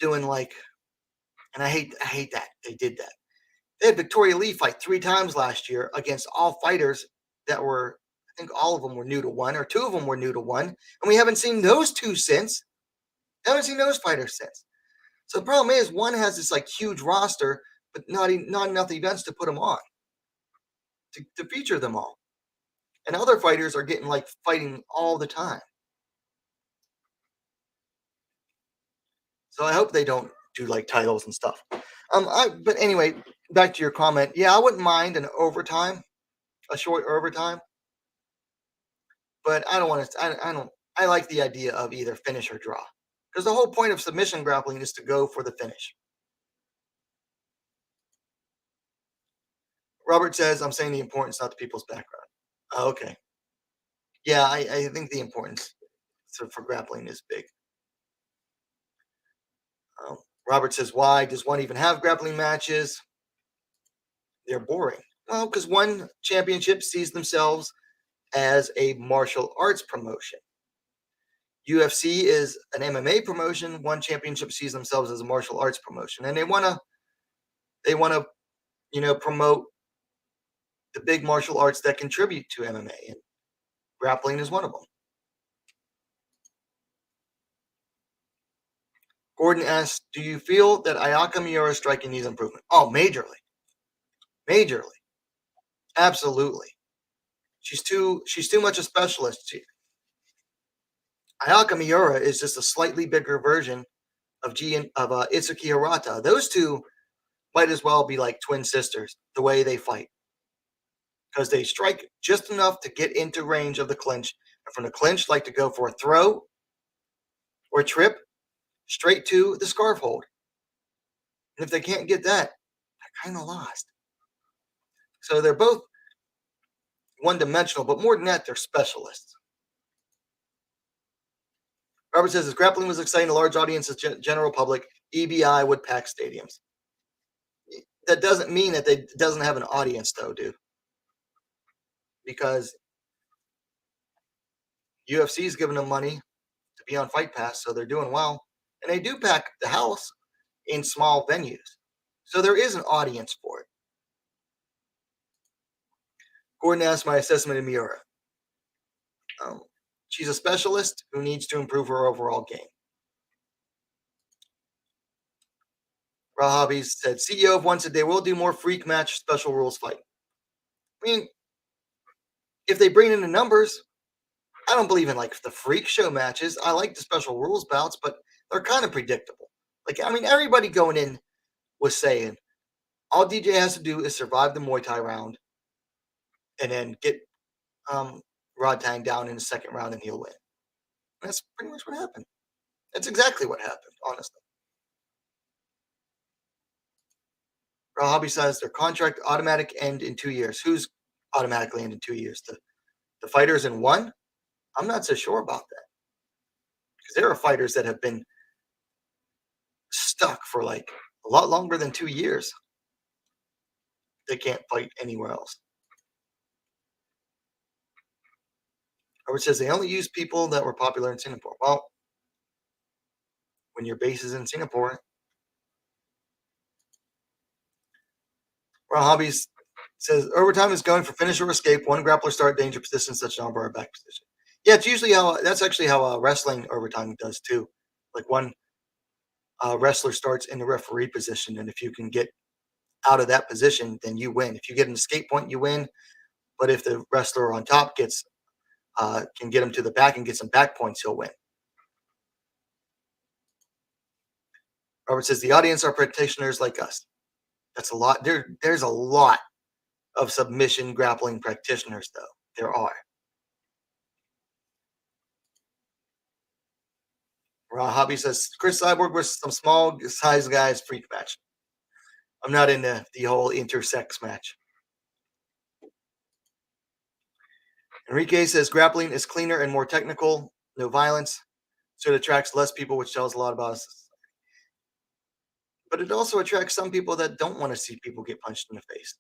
[SPEAKER 1] doing like, and I hate that they did that. They had Victoria Lee fight 3 times last year against all fighters that were, I think all of them were new to one, or 2 of them were new to one, and we haven't seen those 2 since. Haven't seen those fighters since. So the problem is, one has this like huge roster, but not enough events to put them on to feature them all. And other fighters are getting like fighting all the time. So I hope they don't do like titles and stuff. But anyway, back to your comment. Yeah, I wouldn't mind an overtime, a short overtime. But I don't want to. I like the idea of either finish or draw, because the whole point of submission grappling is to go for the finish. Robert says, I'm saying the importance, not the people's background. Oh, okay. Yeah, I think the importance for grappling is big. Robert says, why does one even have grappling matches? They're boring. Well, because one championship sees themselves as a martial arts promotion. UFC is an MMA promotion. One championship sees themselves as a martial arts promotion, and they want to promote the big martial arts that contribute to MMA, and grappling is one of them. Gordon asks, do you feel that Ayaka Miura's striking needs improvement? Oh, majorly. Absolutely. She's too much a specialist. Ayaka Miura is just a slightly bigger version of Itsuki Hirata. Those two might as well be like twin sisters, the way they fight. Because they strike just enough to get into range of the clinch. And from the clinch, like to go for a throw or trip straight to the scarf hold. And if they can't get that, they're kind of lost. So they're both one-dimensional, but more than that, they're specialists. Robert says, if grappling was exciting to large audiences, general public, EBI would pack stadiums. That doesn't mean that it doesn't have an audience, though, dude. Because UFC is giving them money to be on Fight Pass, so they're doing well. And they do pack the house in small venues. So there is an audience for it. Gordon asked my assessment of Miura. She's a specialist who needs to improve her overall game. Raw Hobbies said, CEO of One said they will do more freak match special rules fight. I mean, if they bring in the numbers, I don't believe in like the freak show matches. I like the special rules bouts, but they're kind of predictable. Like, I mean, everybody going in was saying all DJ has to do is survive the Muay Thai round and then get Rod Tang down in the second round and he'll win. And that's pretty much what happened. That's exactly what happened, honestly. Raw Hobby says their contract automatic end in 2 years. Who's automatically end in 2 years? The fighters in one? I'm not so sure about that. Because there are fighters that have been stuck for like a lot longer than 2 years. They can't fight anywhere else. Robert says they only use people that were popular in Singapore. Well, when your base is in Singapore. Raw Hobbies says overtime is going for finish or escape. One grappler start danger position, such an armbar back position. Yeah, it's usually that's actually how wrestling overtime does too. Like one wrestler starts in the referee position, and if you can get out of that position, then you win. If you get an escape point, you win. But if the wrestler on top can get him to the back and get some back points, he'll win. Robert says the audience are practitioners like us. That's a lot. There's a lot of submission grappling practitioners, though. There are. Raw Hobby says Chris Cyborg versus some small size guys freak match. I'm not in the whole intersex match. Enrique says grappling is cleaner and more technical, no violence, so it attracts less people, which tells a lot about us. But it also attracts some people that don't want to see people get punched in the face.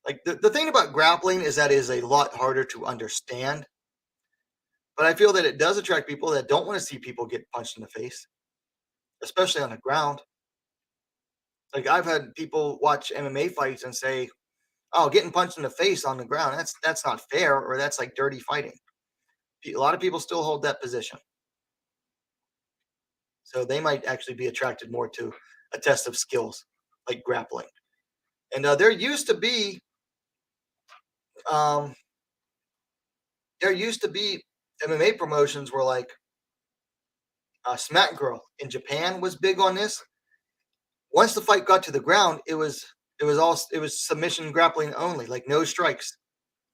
[SPEAKER 1] Like the thing about grappling is that it is a lot harder to understand. But I feel that it does attract people that don't want to see people get punched in the face, especially on the ground. Like I've had people watch MMA fights and say, "Oh, getting punched in the face on the ground, that's not fair, or that's like dirty fighting." A lot of people still hold that position. So they might actually be attracted more to a test of skills like grappling. And um, there used to be MMA promotions where like Smack Girl in Japan was big on this. Once the fight got to the ground, it was submission grappling only, like no strikes,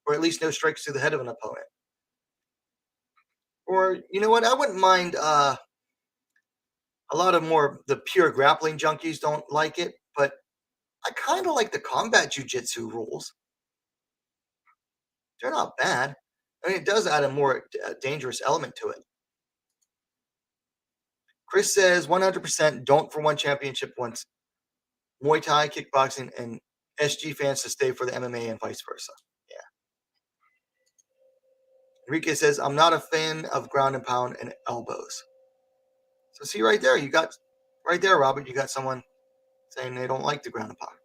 [SPEAKER 1] or at least no strikes to the head of an opponent. Or you know what? I wouldn't mind. A lot of more the pure grappling junkies don't like it, but I kind of like the combat jujitsu rules. They're not bad. I mean, it does add a more dangerous element to it. Chris says 100% don't for one championship once Muay Thai, kickboxing, and SG fans to stay for the MMA and vice versa. Yeah. Enrique says I'm not a fan of ground and pound and elbows. So see right there, Robert, you got someone saying they don't like the ground and pound.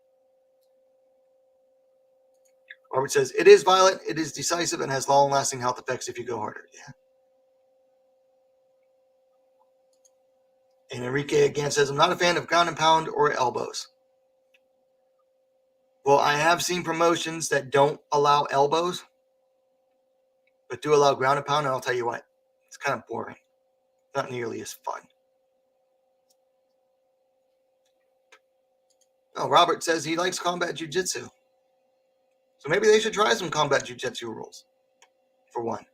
[SPEAKER 1] Robert says it is violent, it is decisive, and has long-lasting health effects if you go harder. Yeah. And Enrique again says I'm not a fan of ground and pound or elbows. Well, I have seen promotions that don't allow elbows, but do allow ground and pound, and I'll tell you what, it's kind of boring. Not nearly as fun. Oh, Robert says he likes combat jiu-jitsu. So maybe they should try some combat jiu-jitsu rules, for one.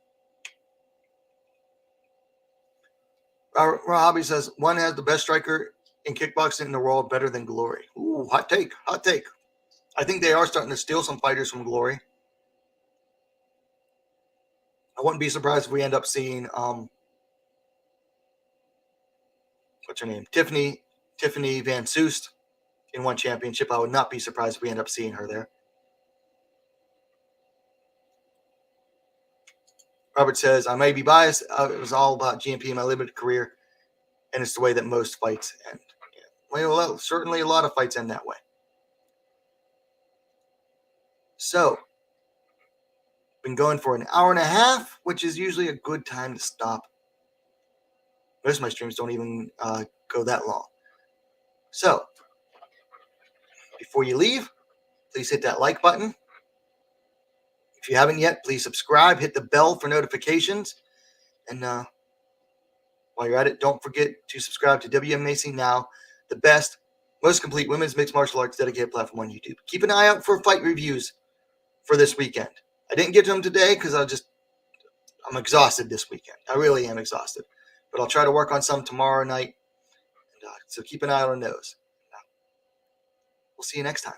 [SPEAKER 1] Robbie says, one has the best striker in kickboxing in the world, better than Glory. Ooh, hot take. I think they are starting to steal some fighters from Glory. I wouldn't be surprised if we end up seeing, what's her name? Tiffany Van Soest in one championship. I would not be surprised if we end up seeing her there. Robert says, I may be biased. It was all about GMP in my limited career, and it's the way that most fights end. Yeah. Well, certainly a lot of fights end that way. So, been going for an hour and a half, which is usually a good time to stop. Most of my streams don't even go that long. So, before you leave, please hit that like button. If you haven't yet, please subscribe, hit the bell for notifications, and while you're at it, don't forget to subscribe to WMMA Now, the best, most complete women's mixed martial arts dedicated platform on YouTube. Keep an eye out for fight reviews for this weekend. I didn't get to them today because I'm exhausted this weekend. I really am exhausted. But I'll try to work on some tomorrow night. And, so keep an eye on those. We'll see you next time.